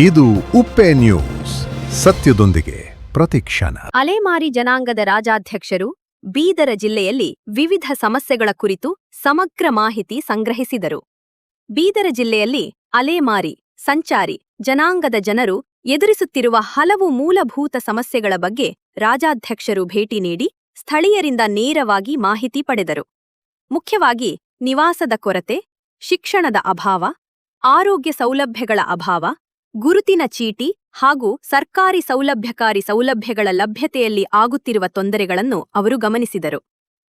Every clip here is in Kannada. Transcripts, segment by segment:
ಇದು ಉಪ್ಪೆ ನ್ಯೂಸ್, ಸತ್ಯದೊಂದಿಗೆ ಪ್ರತಿಕ್ಷಣ. ಅಲೆಮಾರಿ ಜನಾಂಗದ ರಾಜಾಧ್ಯಕ್ಷರು ಬೀದರ ಜಿಲ್ಲೆಯಲ್ಲಿ ವಿವಿಧ ಸಮಸ್ಯೆಗಳ ಕುರಿತು ಸಮಗ್ರ ಮಾಹಿತಿ ಸಂಗ್ರಹಿಸಿದರು. ಬೀದರ ಜಿಲ್ಲೆಯಲ್ಲಿ ಅಲೆಮಾರಿ, ಸಂಚಾರಿ ಜನಾಂಗದ ಜನರು ಎದುರಿಸುತ್ತಿರುವ ಹಲವು ಮೂಲಭೂತ ಸಮಸ್ಯೆಗಳ ಬಗ್ಗೆ ರಾಜಾಧ್ಯಕ್ಷರು ಭೇಟಿ ನೀಡಿ ಸ್ಥಳೀಯರಿಂದ ನೇರವಾಗಿ ಮಾಹಿತಿ ಪಡೆದರು. ಮುಖ್ಯವಾಗಿ ನಿವಾಸದ ಕೊರತೆ, ಶಿಕ್ಷಣದ ಅಭಾವ, ಆರೋಗ್ಯ ಸೌಲಭ್ಯಗಳ ಅಭಾವ, ಗುರುತಿನ ಚೀಟಿ ಹಾಗೂ ಸರ್ಕಾರಿ ಸೌಲಭ್ಯಗಳ ಲಭ್ಯತೆಯಲ್ಲಿ ಆಗುತ್ತಿರುವ ತೊಂದರೆಗಳನ್ನು ಅವರು ಗಮನಿಸಿದರು.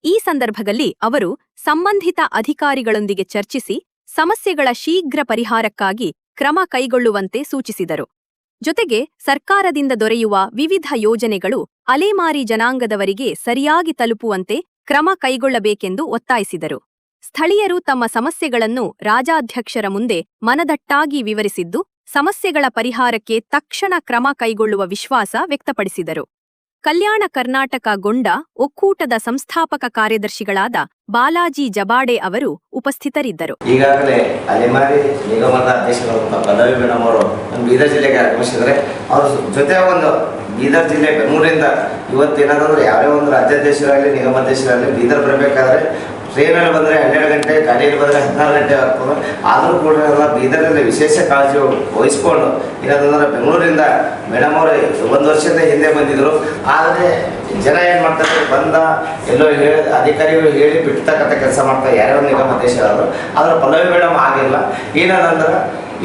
ಈ ಸಂದರ್ಭದಲ್ಲಿ ಅವರು ಸಂಬಂಧಿತ ಅಧಿಕಾರಿಗಳೊಂದಿಗೆ ಚರ್ಚಿಸಿ ಸಮಸ್ಯೆಗಳ ಶೀಘ್ರ ಪರಿಹಾರಕ್ಕಾಗಿ ಕ್ರಮ ಕೈಗೊಳ್ಳುವಂತೆ ಸೂಚಿಸಿದರು. ಜೊತೆಗೆ ಸರ್ಕಾರದಿಂದ ದೊರೆಯುವ ವಿವಿಧ ಯೋಜನೆಗಳು ಅಲೆಮಾರಿ ಜನಾಂಗದವರಿಗೆ ಸರಿಯಾಗಿ ತಲುಪುವಂತೆ ಕ್ರಮ ಕೈಗೊಳ್ಳಬೇಕೆಂದು ಒತ್ತಾಯಿಸಿದರು. ಸ್ಥಳೀಯರು ತಮ್ಮ ಸಮಸ್ಯೆಗಳನ್ನು ರಾಜಾಧ್ಯಕ್ಷರ ಮುಂದೆ ಮನದಟ್ಟಾಗಿ ವಿವರಿಸಿದ್ದು, ಸಮಸ್ಯೆಗಳ ಪರಿಹಾರಕ್ಕೆ ತಕ್ಷಣ ಕ್ರಮ ಕೈಗೊಳ್ಳುವ ವಿಶ್ವಾಸ ವ್ಯಕ್ತಪಡಿಸಿದರು. ಕಲ್ಯಾಣ ಕರ್ನಾಟಕ ಗೊಂಡ ಒಕ್ಕೂಟದ ಸಂಸ್ಥಾಪಕ ಕಾರ್ಯದರ್ಶಿಗಳಾದ ಬಾಲಾಜಿ ಜಬಾಡೆ ಅವರು ಉಪಸ್ಥಿತರಿದ್ದರು. ಈಗಾಗಲೇ ಅಲೆಮಾರಿ ನಿಗಮದ ಅಧ್ಯಕ್ಷರಾದಂತಹ ಪಲ್ಲವಿ ಮೇಡಮ್ ಅವರು ಬೀದರ್ ಜಿಲ್ಲೆಗೆ ಆಗಮಿಸಿದರೆ, ಅವ್ರ ಜೊತೆ ಒಂದು ಬೀದರ್ ಜಿಲ್ಲೆ ಬೆಂಗಳೂರಿಂದ ಇವತ್ತೇನಾದರೂ ಯಾವೇ ಒಂದು ರಾಜ್ಯಾಧ್ಯಕ್ಷರಾಗಲಿ ನಿಗಮಾಧ್ಯಕ್ಷರಾಗಲಿ ಬೀದರ್ ಬರಬೇಕಾದ್ರೆ ಟ್ರೈನಲ್ಲಿ ಬಂದರೆ 12 ಗಂಟೆ, ಗಾಡಿಯಲ್ಲಿ ಬಂದರೆ 16 ಗಂಟೆ ಆಗ್ತದೆ. ಆದರೂ ಕೂಡ ಬೀದರಲ್ಲಿ ವಿಶೇಷ ಕಾಳಜಿ ವಹಿಸ್ಕೊಂಡು ಇರೋದಂದ್ರೆ ಬೆಂಗಳೂರಿಂದ ಮೇಡಮ್ ಅವರು 1 ವರ್ಷದ ಹಿಂದೆ ಬಂದಿದ್ದರು. ಆದರೆ ಜನ ಏನು ಮಾಡ್ತಾರೆ, ಬಂದ ಎಲ್ಲೋ ಅಧಿಕಾರಿಗಳು ಹೇಳಿ ಬಿಡ್ತಕ್ಕಂಥ ಕೆಲಸ ಮಾಡ್ತಾರೆ ಯಾರ್ಯಾವ ನಿಗಮಾಧ್ಯಕ್ಷರಾದರು. ಆದರೆ ಪಲ್ಲವಿ ಮೇಡಮ್ ಆಗಿಲ್ಲ. ಏನದಂದ್ರೆ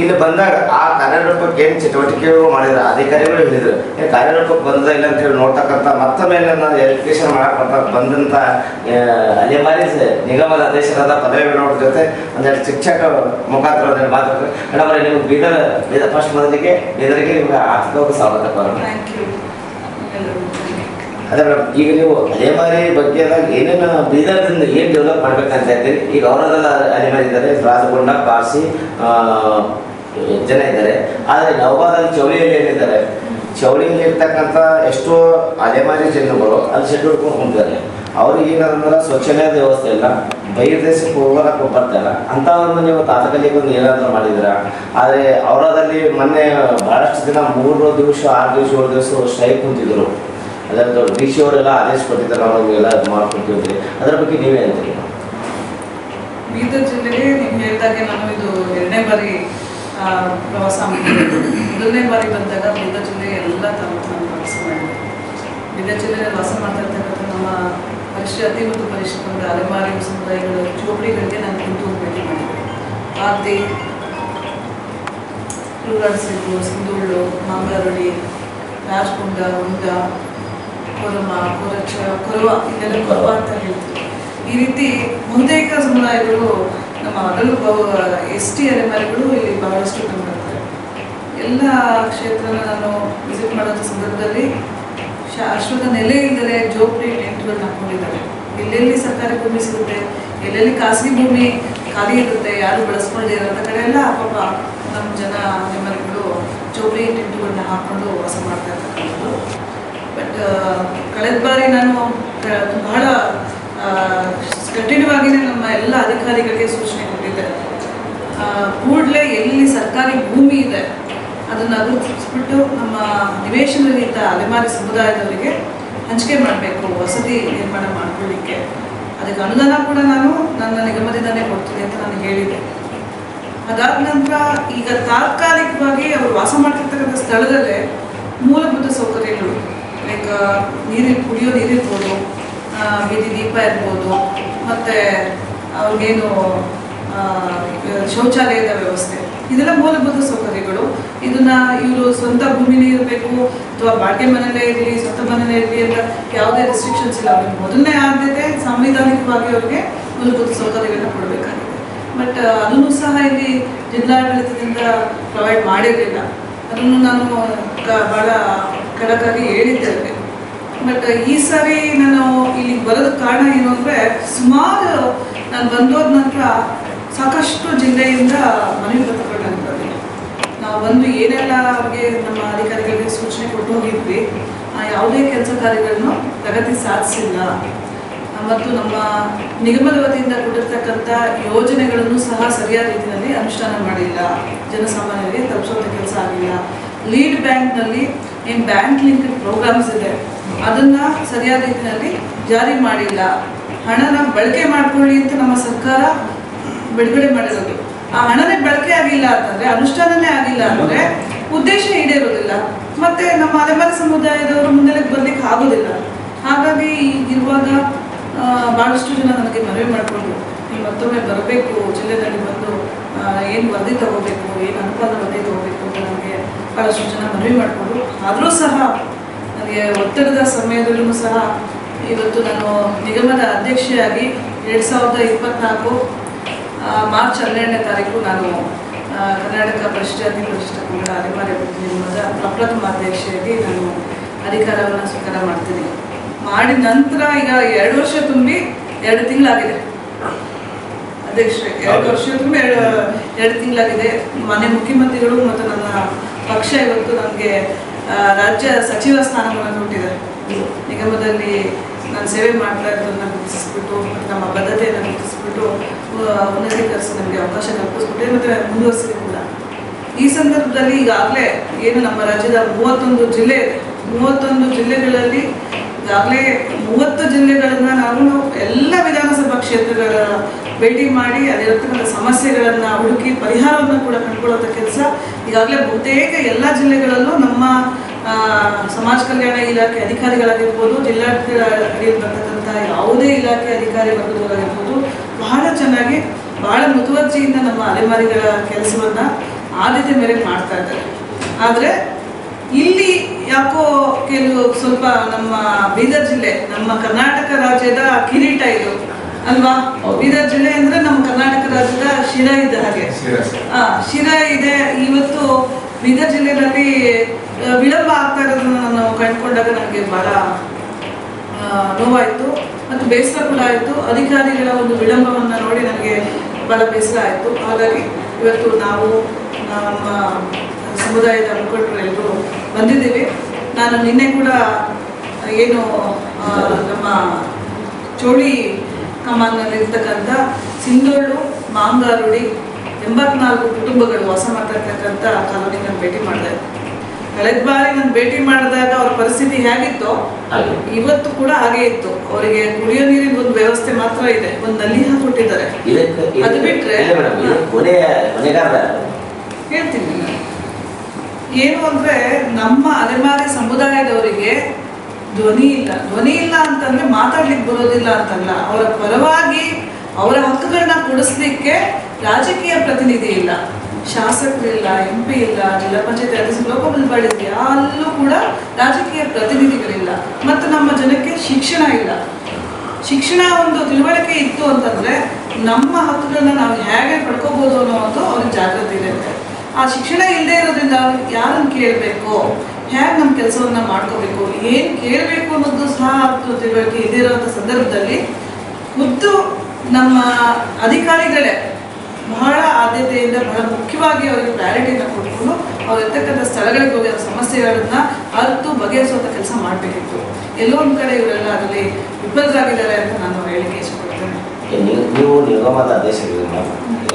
ಇಲ್ಲಿ ಬಂದಾಗ ಆ ಕಾರ್ಯರೂಪಕ್ಕೆ ಏನು ಚಟುವಟಿಕೆಗಳು ಮಾಡಿದ್ರು ಅಧಿಕಾರಿಗಳು ಹೇಳಿದ್ರು, ಕಾರ್ಯರೂಪಕ್ಕೆ ಬಂದ ಇಲ್ಲ ಅಂತ ಹೇಳಿ ನೋಡ್ತಕ್ಕಂಥ ಮತ್ತೊಮ್ಮೆ ನಾನು ಎಜುಕೇಶನ್ ಮಾಡಕ್ಕೆ ಬಂದಂಥ ಅಲೆಮಾರಿ ನಿಗಮದ ಅಧ್ಯಕ್ಷರಾದ ಪಲ್ಲವಿ ಮೇಡಮ್ ಜೊತೆ ಒಂದೆರಡು ಶಿಕ್ಷಕ ಮುಖಾಂತರ ಒಂದೆರಡು ಮಾತಾಡ್ತಾರೆ. ಮೇಡಮ್ ಅವರೇ, ನಿಮ್ಗೆ ಬೀದರ್ ಫಸ್ಟ್ ಮೊದಲಿಗೆ ಬೀದರ್ಗೆ ನಿಮ್ಗೆ ಆರ್ಥಿಕವಾಗಿ ಸ್ವಾಗತ. ಅದೇ ಮೇಡಮ್, ಈಗ ನೀವು ಅಲೆಮಾರಿ ಬಗ್ಗೆ ಏನೇನು ಬೀದರ್ದಿಂದ ಏನು ಡೆವಲಪ್ ಮಾಡ್ಬೇಕಂತ ಹೇಳ್ತೀರಿ? ಈಗ ಅವರದೆಲ್ಲ ಅಲೆಮಾರಿ ಇದ್ದಾರೆ, ರಾಜಗೊಂಡ, ಪಾರ್ಸಿ ಜನ ಇದ್ದಾರೆ. ಆದರೆ ನವಬಾದಲ್ಲಿ ಚೌಳಿಯಲ್ಲಿ ಏನಿದ್ದಾರೆ, ಚೌಳಿಯಲ್ಲಿ ಇರ್ತಕ್ಕಂಥ ಎಷ್ಟೋ ಅಲೆಮಾರಿ ಜನಗಳು ಅಲ್ಲಿ ಶೆಡ್ ಹುಡ್ಕೊಂಡು ಕುಂತಿದ್ದಾರೆ. ಅವ್ರಿಗೆ ಏನಂದ್ರೆ ಶೌಚಾಲಯದ ವ್ಯವಸ್ಥೆ ಇಲ್ಲ, ಬೈರ್ ದೇಶಕ್ಕೆ ಹೋಗೋಕೆ ಬರ್ತಾರೆ. ಅಂಥವನ್ನು ನೀವು ತಾತ್ಕಾಲಿಕ ಒಂದು ಏನಾದರೂ ಮಾಡಿದ್ದೀರಾ? ಆದರೆ ಅವರದಲ್ಲಿ ಮೊನ್ನೆ ಭಾಳಷ್ಟು ದಿನ 3 ದಿವಸ 6 ದಿವಸ 7 ದಿವಸ ಸ್ಟ್ರೈಕ್ ಕುಂತಿದ್ರು. ಅದರ ಡಿ ಸಿ ಅವರೆಲ್ಲ ಆದೇಶ ಕೊಟ್ಟಿದ್ದಾರೆ, ನಾವು ಎಲ್ಲ ಮಾಡ್ಕೊಳ್ತೀವಿ. ಅದರ ಬಗ್ಗೆ ನೀವೇ ಹೇಳ್ತೀರಿ? ಬೀದರ್ ಜಿಲ್ಲೆಗೆ ನೀವು ಹೇಳಿದಾಗೆ ನಾನು ಇದು 2ನೇ ಬಾರಿ ಪ್ರವಾಸ ಮಾಡಿದ್ದೆ. 1ನೇ ಬಾರಿ ಬಂದಾಗ ಬೀದರ್ ಜಿಲ್ಲೆ ಎಲ್ಲ ತಾಲೂಕು ನಾನು ಪ್ರವಾಸ ಮಾಡಿದ್ದೆ. ಬೀದರ್ ಜಿಲ್ಲೆಯಲ್ಲಿ ವಾಸ ಮಾಡ್ತಾ ಇರ್ತಕ್ಕಂಥ ನಮ್ಮ ಅತಿ ಮತ್ತು ಪರಿಷ್ಠ ಅಲೆಮಾರಿ ಸಮುದಾಯಗಳ ಚೋಪಡಿಗಳಿಗೆ ನಾನು ಕುಂತು ಭೇಟಿ ಮಾಡಿದ್ದೆ. ಆರ್ತಿ, ಕುರುಗಾಡಿಸಿದ್ದು, ಸಿಂಧೂಳು, ಮಾಂಗಾರಡಿ, ರಾಜಕೊಂಡ, ಉಂಡ, ಕೊರಮ, ಕೊರಚ, ಕೊರವ, ಇದೆಲ್ಲ ಕೊರವ ಅಂತ ಹೇಳ್ತೀವಿ. ಈ ರೀತಿ ಬಹುತೇಕ ಸಮುದಾಯಗಳು ನಮ್ಮ ಅದರಲ್ಲೂ ST ಅಲೆಮಾರಿಗಳು ಇಲ್ಲಿ ಬಹಳಷ್ಟು ಕಂಡುಬರ್ತಾರೆ. ಎಲ್ಲ ಕ್ಷೇತ್ರನ ನಾನು ವಿಸಿಟ್ ಮಾಡೋದ್ರ ಸಂದರ್ಭದಲ್ಲಿ ಶಾಶ್ವತ ನೆಲೆ ಇಲ್ಲದೆ ಜೋಪಡಿ ಟೆಂಟ್ಗಳನ್ನ ಹಾಕೊಂಡಿದ್ದಾರೆ. ಎಲ್ಲೆಲ್ಲಿ ಸರ್ಕಾರಿ ಭೂಮಿ ಸಿಗುತ್ತೆ, ಎಲ್ಲೆಲ್ಲಿ ಖಾಸಗಿ ಭೂಮಿ ಖಾಲಿ ಇರುತ್ತೆ, ಯಾರು ಬಳಸ್ಕೊಳ್ಳದೆ ಇರೋಂಥ ಕಡೆ ಎಲ್ಲ ಪಾಪ ನಮ್ಮ ಜನ ಅಲೆಮಾರಿಗಳು ಜೋಪಡಿ ಟೆಂಟ್ಗಳನ್ನ ಹಾಕ್ಕೊಂಡು ವಾಸ ಮಾಡ್ತಾ ಇರ್ತಕ್ಕಂಥದ್ದು. ಬಟ್ ಕಳೆದ ಬಾರಿ ನಾನು ಬಹಳ ಕಠಿಣವಾಗಿಯೇ ನಮ್ಮ ಎಲ್ಲ ಅಧಿಕಾರಿಗಳಿಗೆ ಸೂಚನೆ ಕೊಟ್ಟಿದ್ದೆ. ಕೂಡಲೇ ಎಲ್ಲಿ ಸರ್ಕಾರಿ ಭೂಮಿ ಇದೆ ಅದನ್ನು ಗುರುತಿಸ್ಬಿಟ್ಟು ನಮ್ಮ ನಿವೇಶನದಲ್ಲಿದ್ದ ಅಲೆಮಾರಿ ಸಮುದಾಯದವರಿಗೆ ಹಂಚಿಕೆ ಮಾಡಬೇಕು, ವಸತಿ ನಿರ್ಮಾಣ ಮಾಡ್ಕೊಳ್ಳಿಕ್ಕೆ. ಅದಕ್ಕೆ ಅನುದಾನ ಕೂಡ ನಾನು ನನ್ನ ನಿಗಮದಿಂದಲೇ ಕೊಡ್ತೀನಿ ಅಂತ ನಾನು ಹೇಳಿದ್ದೆ. ಅದಾದ ನಂತರ ಈಗ ತಾತ್ಕಾಲಿಕವಾಗಿ ಅವರು ವಾಸ ಮಾಡ್ತಿರ್ತಕ್ಕಂಥ ಸ್ಥಳದಲ್ಲೇ ಮೂಲಭೂತ ಸೌಕರ್ಯಗಳು, ಲೈಕ್ ಕುಡಿಯೋ ನೀರಿರ್ಬೋದು, ಬೀದಿ ದೀಪ ಇರ್ಬೋದು, ಮತ್ತು ಅವ್ರಿಗೇನು ಶೌಚಾಲಯದ ವ್ಯವಸ್ಥೆ, ಇದೆಲ್ಲ ಮೂಲಭೂತ ಸೌಕರ್ಯಗಳು. ಇದನ್ನು ಇವರು ಸ್ವಂತ ಭೂಮಿನೇ ಇರಬೇಕು ಅಥವಾ ಬಾಡಿಗೆ ಮನೆಯಲ್ಲೇ ಇರಲಿ, ಸ್ವಂತ ಮನೆಯಲ್ಲೇ ಇರಲಿ ಅಂತ ಯಾವುದೇ ರೆಸ್ಟ್ರಿಕ್ಷನ್ಸ್ ಇಲ್ಲ. ಅವ್ರಿಗೆ ಮೊದಲನೇ ಆದ್ಯತೆ ಸಾಂವಿಧಾನಿಕವಾಗಿ ಅವ್ರಿಗೆ ಮೂಲಭೂತ ಸೌಕರ್ಯಗಳನ್ನ ಕೊಡಬೇಕಾಗಿದೆ. ಬಟ್ ಅದನ್ನು ಸಹ ಇಲ್ಲಿ ಜಿಲ್ಲಾಡಳಿತದಿಂದ ಪ್ರೊವೈಡ್ ಮಾಡಿರಲಿಲ್ಲ. ಅದನ್ನು ನಾನು ಭಾಳ ಖಡಕ್ಕಾಗಿ ಹೇಳಿದ್ದೇವೆ. ಬಟ್ ಈ ಸಾರಿ ನಾನು ಇಲ್ಲಿಗೆ ಬರೋದಕ್ಕೆ ಕಾರಣ ಏನು ಅಂದರೆ, ಸುಮಾರು ನಾನು ಬಂದೋದ ನಂತರ ಸಾಕಷ್ಟು ಜಿಲ್ಲೆಯಿಂದ ಮನವಿ ಪತ್ರಗಳು ನನಗೆ ಬಂದಿದೆ. ನಾವು ಬಂದು ಏನೆಲ್ಲ ಅವ್ರಿಗೆ ನಮ್ಮ ಅಧಿಕಾರಿಗಳಿಗೆ ಸೂಚನೆ ಕೊಟ್ಟು ಹೋಗಿದ್ವಿ, ಯಾವುದೇ ಕೆಲಸ ಕಾರ್ಯಗಳನ್ನು ಪ್ರಗತಿ ಸಾಧಿಸಿಲ್ಲ. ಮತ್ತು ನಮ್ಮ ನಿಗಮದ ವತಿಯಿಂದ ಕೊಟ್ಟಿರ್ತಕ್ಕಂಥ ಯೋಜನೆಗಳನ್ನು ಸಹ ಸರಿಯಾದ ರೀತಿಯಲ್ಲಿ ಅನುಷ್ಠಾನ ಮಾಡಿಲ್ಲ, ಜನಸಾಮಾನ್ಯರಿಗೆ ತಲುಪಿಸುವಂಥ ಕೆಲಸ ಆಗಿಲ್ಲ. ಲೀಡ್ ಬ್ಯಾಂಕ್ನಲ್ಲಿ ಏನು ಬ್ಯಾಂಕ್ ಲಿಂಕ್ ಪ್ರೋಗ್ರಾಮ್ಸ್ ಇದೆ ಅದನ್ನು ಸರಿಯಾದ ರೀತಿಯಲ್ಲಿ ಜಾರಿ ಮಾಡಿಲ್ಲ. ಹಣನ ಬಳಕೆ ಮಾಡ್ಕೊಳ್ಳಿ ಅಂತ ನಮ್ಮ ಸರ್ಕಾರ ಬಿಡುಗಡೆ ಮಾಡಿರೋದು, ಆ ಹಣನೇ ಬಳಕೆ ಆಗಿಲ್ಲ ಅಂತಂದರೆ, ಅನುಷ್ಠಾನನೇ ಆಗಿಲ್ಲ ಅಂದರೆ ಉದ್ದೇಶ ಈಡೇರೋದಿಲ್ಲ, ಮತ್ತು ನಮ್ಮ ಅಲೆಮಾರಿ ಸಮುದಾಯದವರು ಮುನ್ನೆಲೆಗೆ ಬರಲಿಕ್ಕೆ ಆಗೋದಿಲ್ಲ. ಹಾಗಾಗಿ ಈಗಿರುವಾಗ ಭಾಳಷ್ಟು ಜನ ನನಗೆ ಮನವಿ ಮಾಡಿಕೊಂಡು ನೀವು ಮತ್ತೊಮ್ಮೆ ಬರಬೇಕು, ಜಿಲ್ಲೆಯಲ್ಲಿ ಬಂದು ಏನು ವರದಿ ತಗೋಬೇಕು, ಏನು ಅನುಪಾತ ವರದಿ ತಗೋಬೇಕು ಅಂತ ನನಗೆ ಭಾಳಷ್ಟು ಜನ ಮನವಿ ಮಾಡಿಕೊಂಡು, ಆದರೂ ಸಹ ನನಗೆ ಒತ್ತಡದ ಸಮಯದಲ್ಲೂ ಸಹ ಇವತ್ತು ನಾನು ನಿಗಮದ ಅಧ್ಯಕ್ಷೆಯಾಗಿ 2024 ಮಾರ್ಚ್ 12ನೇ ತಾರೀಕು ನಾನು ಕರ್ನಾಟಕ ಪರಿಶಿಷ್ಟ ಪಂಗಡ ಅಲೆಮಾರಿ ಅಭಿವೃದ್ಧಿ ನಿಗಮದ ಪ್ರಪ್ರಥಮ ಅಧ್ಯಕ್ಷೆಯಾಗಿ ನಾನು ಅಧಿಕಾರವನ್ನು ಸ್ವೀಕಾರ ಮಾಡ್ತೀನಿ. ಮಾಡಿದ ನಂತರ ಈಗ 2 ವರ್ಷ ತುಂಬಿ 2 ತಿಂಗಳಾಗಿದೆ ಅಧ್ಯಕ್ಷರೇ, 2 ವರ್ಷ ತುಂಬಿ 2 ತಿಂಗಳಾಗಿದೆ. ಮಾನ್ಯ ಮುಖ್ಯಮಂತ್ರಿಗಳು ಮತ್ತು ನನ್ನ ಪಕ್ಷ ಇವತ್ತು ನನಗೆ ರಾಜ್ಯ ಸಚಿವ ಸ್ಥಾನವನ್ನು ಕೊಟ್ಟಿದ್ದಾರೆ. ನಿಗಮದಲ್ಲಿ ನಾನು ಸೇವೆ ಮಾಡ್ತಾ ಇರೋದನ್ನು ಗುರುತಿಸ್ಬಿಟ್ಟು ಮತ್ತು ನಮ್ಮ ಬದ್ಧತೆಯನ್ನು ಗುರುತಿಸ್ಬಿಟ್ಟು ಉನ್ನತೀಕರಿಸಿ ನಮಗೆ ಅವಕಾಶ ಕಲ್ಪಿಸ್ಬಿಟ್ಟೆ ಮತ್ತು ಮುಂದುವರಿಸಿದೆ ಕೂಡ. ಈ ಸಂದರ್ಭದಲ್ಲಿ ಈಗಾಗಲೇ ಏನು ನಮ್ಮ ರಾಜ್ಯದ 31 ಜಿಲ್ಲೆ ಇದೆ, 31 ಜಿಲ್ಲೆಗಳಲ್ಲಿ ಈಗಾಗಲೇ 30 ಜಿಲ್ಲೆಗಳನ್ನು ನಾವು ಎಲ್ಲ ವಿಧಾನಸಭಾ ಕ್ಷೇತ್ರಗಳ ಭೇಟಿ ಮಾಡಿ ಅಲ್ಲಿರತಕ್ಕಂಥ ಸಮಸ್ಯೆಗಳನ್ನು ಹುಡುಕಿ ಪರಿಹಾರವನ್ನು ಕೂಡ ಕಂಡುಕೊಳ್ಳುವಂಥ ಕೆಲಸ ಈಗಾಗಲೇ ಬಹುತೇಕ ಎಲ್ಲ ಜಿಲ್ಲೆಗಳಲ್ಲೂ ನಮ್ಮ ಸಮಾಜ ಕಲ್ಯಾಣ ಇಲಾಖೆ ಅಧಿಕಾರಿಗಳಾಗಿರ್ಬೋದು, ಜಿಲ್ಲಾಡಳಿತ ಅಡಿಯಲ್ಲಿ ಬರ್ತಕ್ಕಂಥ ಯಾವುದೇ ಇಲಾಖೆ ಅಧಿಕಾರಿ ವರ್ಗದವರಾಗಿರ್ಬೋದು ಬಹಳ ಚೆನ್ನಾಗಿ ಬಹಳ ಮುತುವರ್ಜಿಯಿಂದ ನಮ್ಮ ಅಲೆಮಾರಿಗಳ ಕೆಲಸವನ್ನು ಆದ್ಯತೆ ಮೇರೆಗೆ ಮಾಡ್ತಾ ಇದ್ದಾರೆ. ಆದರೆ ಇಲ್ಲಿ ಯಾಕೋ ಕೆಲವು ಸ್ವಲ್ಪ ನಮ್ಮ ಬೀದರ್ ಜಿಲ್ಲೆ ನಮ್ಮ ಕರ್ನಾಟಕ ರಾಜ್ಯದ ಕಿರೀಟ ಇದು ಅಲ್ವಾ. ಬೀದರ್ ಜಿಲ್ಲೆ ಅಂದ್ರೆ ನಮ್ಮ ಕರ್ನಾಟಕ ರಾಜ್ಯದ ಶಿರ ಇದ್ದ ಹಾಗೆ, ಶಿರ ಇದೆ. ಇವತ್ತು ಬೀದರ್ ಜಿಲ್ಲೆಯಲ್ಲಿ ವಿಳಂಬ ಆಗ್ತಾ ಇರೋದನ್ನು ನಾನು ಕಂಡುಕೊಂಡಾಗ ನನಗೆ ಬಹಳ ನೋವಾಯಿತು ಮತ್ತು ಬೇಸರ ಕೂಡ ಆಯಿತು. ಅಧಿಕಾರಿಗಳ ಒಂದು ವಿಳಂಬವನ್ನು ನೋಡಿ ನನಗೆ ಬಹಳ ಬೇಸರ ಆಯಿತು. ಹಾಗಾಗಿ ಇವತ್ತು ನಾವು ನಮ್ಮ ಸಮುದಾಯದ ಮುಖಂಡರು ಎಲ್ಲರೂ ಬಂದಿದ್ದೀವಿ. ನಾನು ನಿನ್ನೆ ಕೂಡ ಏನು ನಮ್ಮ ಚೋಳಿ ಕಮಾನ್ನಲ್ಲಿರ್ತಕ್ಕಂಥ ಸಿಂಧೋಳು, ಮಾಂಗಾರುಡಿ 84 ಕುಟುಂಬಗಳು ವಾಸ ಮಾಡ್ತಿರ್ತಕ್ಕಂಥ ಕಾಲೋನಿ ನಾನು ಭೇಟಿ ಮಾಡಿದೆ. ಕಳೆದ ಬಾರಿ ನಾನು ಭೇಟಿ ಮಾಡಿದಾಗ ಅವ್ರ ಪರಿಸ್ಥಿತಿ ಹೇಗಿತ್ತೋ ಇವತ್ತು ಕೂಡ ಹಾಗೆ ಇತ್ತು. ಅವರಿಗೆ ಕುಡಿಯೋ ನೀರಿನ ಒಂದು ವ್ಯವಸ್ಥೆ ಮಾತ್ರ ಇದೆ, ಒಂದು ನಲ್ಲಿ ಹಾಕೊಟ್ಟಿದ್ದಾರೆ. ಅದು ಬಿಟ್ರೆ ಹೇಳ್ತೀನಿ ಏನು ಅಂದ್ರೆ ನಮ್ಮ ಅಲೆಮಾರಿ ಸಮುದಾಯದವರಿಗೆ ಧ್ವನಿ ಇಲ್ಲ ಅಂತಂದ್ರೆ ಮಾತಾಡ್ಲಿಕ್ಕೆ ಬರೋದಿಲ್ಲ ಅಂತಲ್ಲ, ಅವರ ಪರವಾಗಿ ಅವರ ಹಕ್ಕುಗಳನ್ನ ಕೊಡಿಸ್ಲಿಕ್ಕೆ ರಾಜಕೀಯ ಪ್ರತಿನಿಧಿ ಇಲ್ಲ, ಶಾಸಕರಿಲ್ಲ, MP ಇಲ್ಲ, ಜಿಲ್ಲಾ ಪಂಚಾಯತ್ ಲೋಕಲ್ ಬಾಡಿ ಇದೆಯಾ, ಅಲ್ಲೂ ಕೂಡ ರಾಜಕೀಯ ಪ್ರತಿನಿಧಿಗಳಿಲ್ಲ. ಮತ್ತು ನಮ್ಮ ಜನಕ್ಕೆ ಶಿಕ್ಷಣ ಇಲ್ಲ. ಶಿಕ್ಷಣ ಒಂದು ತಿಳುವಳಿಕೆ ಇತ್ತು ಅಂತಂದ್ರೆ ನಮ್ಮ ಹಕ್ಕುಗಳನ್ನ ನಾವು ಹೇಗೆ ಪಡ್ಕೋಬಹುದು ಅನ್ನೋ ಒಂದು ಅವ್ರಿಗೆ ಜಾಗೃತಿ ಇರುತ್ತೆ. ಆ ಶಿಕ್ಷಣ ಇಲ್ಲದೆ ಇರೋದ್ರಿಂದ ಯಾರನ್ನು ಕೇಳಬೇಕು, ಹೇಗೆ ನಮ್ಮ ಕೆಲಸವನ್ನ ಮಾಡ್ಕೋಬೇಕು, ಏನು ಕೇಳಬೇಕು ಅನ್ನೋದು ಸಹ ತಿಳುವಳಿಕೆ ಇದೇ ಇರೋಂಥ ಸಂದರ್ಭದಲ್ಲಿ ಖುದ್ದು ನಮ್ಮ ಅಧಿಕಾರಿಗಳೇ ಬಹಳ ಆದ್ಯತೆಯಿಂದ ಬಹಳ ಮುಖ್ಯವಾಗಿ ಅವರಿಗೆ ಪ್ರಯಾರಿಟಿನ ಕೊಟ್ಕೊಂಡು ಅವ್ರು ಇರ್ತಕ್ಕಂಥ ಸ್ಥಳಗಳಿಗೆ ಹೋಗಿ ಅವ್ರ ಸಮಸ್ಯೆಗಳನ್ನ ಅರಿತು ಬಗೆಹರಿಸುವಂಥ ಕೆಲಸ ಮಾಡಬೇಕಿತ್ತು. ಎಲ್ಲೋ ಒಂದು ಕಡೆ ಇವರೆಲ್ಲ ಅದರಲ್ಲಿ ವಿಫಲರಾಗಿದ್ದಾರೆ ಅಂತ ನಾನು ಹೇಳಿಕೆ ಇಷ್ಟಪಡ್ತೇನೆ. ನೀವು ನಿಗಮದ ಅಧ್ಯಕ್ಷರು,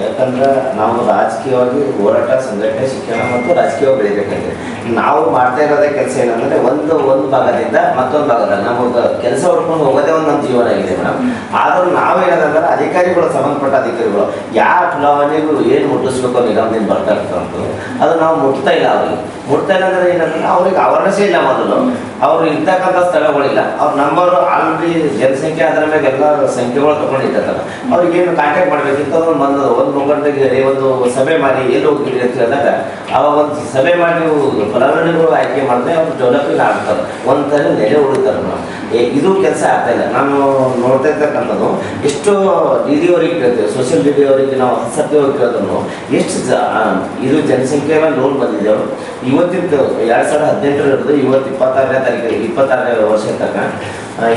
ಯಾಕಂದ್ರೆ ನಾವು ರಾಜಕೀಯವಾಗಿ ಹೋರಾಟ, ಸಂಘಟನೆ, ಶಿಕ್ಷಣ ಮತ್ತು ರಾಜಕೀಯವಾಗಿ ಬೆಳಿಬೇಕಂದ್ರೆ ನಾವು ಮಾಡ್ತಾ ಇರೋದೇ ಕೆಲಸ ಏನಂದ್ರೆ ಒಂದು ಭಾಗದಿಂದ ಮತ್ತೊಂದು ಭಾಗದಲ್ಲಿ ನಮಗೆ ಕೆಲಸ ಹುಡ್ಕೊಂಡು ಹೋಗೋದೇ ಒಂದು ನಮ್ಮ ಜೀವನ ಆಗಿದೆ ಮೇಡಮ್. ಆದರೂ ನಾವೇನಂದ್ರೆ ಅಧಿಕಾರಿಗಳು, ಸಂಬಂಧಪಟ್ಟ ಅಧಿಕಾರಿಗಳು ಯಾವ ಚುನಾವಣೆಗೂ ಏನು ಮುಟ್ಟಿಸ್ಬೇಕು ನಿಗಮದಿಂದ ಬರ್ತಾ ಇರ್ತಂತ ಅದು ನಾವು ಮುಟ್ತಾ ಇಲ್ಲ. ಮುಟ್ತಾ ಇಲ್ಲ ಅಂದ್ರೆ ಏನಂದ್ರೆ ಅವ್ರಿಗೆ ಅವೇರ್ನೆಸ್ಸೇ ಇಲ್ಲ. ಮೊದಲು ಅವ್ರು ಇರ್ತಕ್ಕಂಥ ಸ್ಥಳಗಳಿಲ್ಲ, ಅವ್ರ ನಂಬರು ಆಲ್ರೆಡಿ ಜನಸಂಖ್ಯೆ ಅದರ ಮೇಲೆ ಎಲ್ಲ ಸಂಖ್ಯೆಗಳು ತಗೊಂಡಿರ್ತಾರೆ. ಅವ್ರಿಗೇನು ಕಾಂಟ್ಯಾಕ್ಟ್ ಮಾಡಬೇಕಿತ್ತು ಒಂದು ಮುಖಂಡರಿಗೆ ಒಂದು ಸಭೆ ಮಾಡಿ ಎಲ್ಲಿ ಹೋಗಿರಿ ಅಂತ ಹೇಳಿದಾಗ ಅವಾಗ ಒಂದು ಸಭೆ ಮಾಡಿ ನೀವು ಫಲಾನುಭವಿಗಳು ಆಯ್ಕೆ ಮಾಡಿದ್ರೆ ಅವ್ರು ಡೆವಲಪಿಂಗ್ ಆಗ್ತಾರೆ, ಒಂಥರ ನೆಲೆ ಉಳಿತಾರೆ. ಇದು ಕೆಲಸ ಆಗ್ತಾ ಇಲ್ಲ. ನಾನು ನೋಡ್ತಾ ಇರ್ತಕ್ಕಂಥದ್ದು ಎಷ್ಟು DD ಅವರಿಗೆ ಕೇಳ್ತೇವೆ, ಸೋಷಿಯಲ್ DD ಅವರಿಗೆ ನಾವು 10 ಸರ್ತಿ ಹೋಗಿ ಕೇಳಿದ್ರು ಎಷ್ಟು ಇದು ಜನಸಂಖ್ಯೆ ಮೇಲೆ ಲೋನ್ ಬಂದಿದ್ದೇವೆ. ಇವತ್ತಿದ್ದು 2018 ಹಿಡಿದು ಇವತ್ತು 26ನೇ ತಾರೀಕು 26ನೇ ವರ್ಷ ತನಕ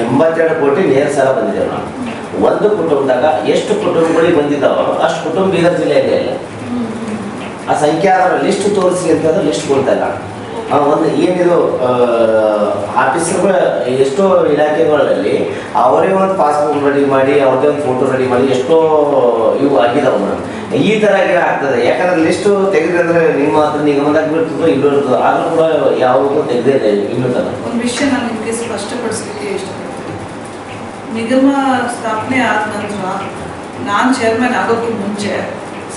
82 ಕೋಟಿ ನೇರ ಸಾಲ ಬಂದಿದ್ದೇವೆ. ನಾವು ಒಂದು ಕುಟುಂಬದಾಗ ಎಷ್ಟು ಕುಟುಂಬಗಳಿಗೆ ಬಂದಿದ್ದಾವೋ ಅಷ್ಟು ಕುಟುಂಬ ಬೀದರ್ ಜಿಲ್ಲೆಯಲ್ಲಿ ಇಲ್ಲ. ಆ ಸಂಖ್ಯೆ ಲಿಸ್ಟ್ ತೋರಿಸಿ ಅಂತಂದ್ರೆ ಲಿಸ್ಟ್ ಕೊಡ್ತಾ ಇಲ್ಲ. ಒಂದು ಏನಿದು ಆಫೀಸರ್ ಎಷ್ಟೋ ಇಲಾಖೆಗಳಲ್ಲಿ ಅವರೇ ಒಂದು ಪಾಸ್ಬುಕ್ ರೆಡಿ ಮಾಡಿ ಅವ್ರದ್ದೇ ಒಂದು ಫೋಟೋ ರೆಡಿ ಮಾಡಿ ಎಷ್ಟೋ ಇವು ಆಗಿದಾವೆ ಮೇಡಮ್. ಈ ಥರ ಆಗ್ತದೆ. ಯಾಕಂದ್ರೆ ಲಿಸ್ಟು ತೆಗೆದ್ರೆ ನಿಮ್ಮ ಹತ್ರ ನಿಗಮದಾಗ ಬಿಡ್ತದೋ ಇಲ್ಲೂ ಇರ್ತದೋ, ಆದರೂ ಕೂಡ ಯಾವುದೂ ತೆಗೆದೇ ಇಲ್ಲ ಇನ್ನೂ ತನಕ. ಒಂದು ವಿಷಯ ನಾನು ನಿಮಗೆ ಸ್ಪಷ್ಟಪಡಿಸಲಿಕ್ಕೆ ಇಷ್ಟಪಡ್ತೀನಿ. ನಿಗಮ ಸ್ಥಾಪನೆ ಆದ ನಂತರ ನಾನು ಚೇರ್ಮನ್ ಆಗೋಕ್ಕೂ ಮುಂಚೆ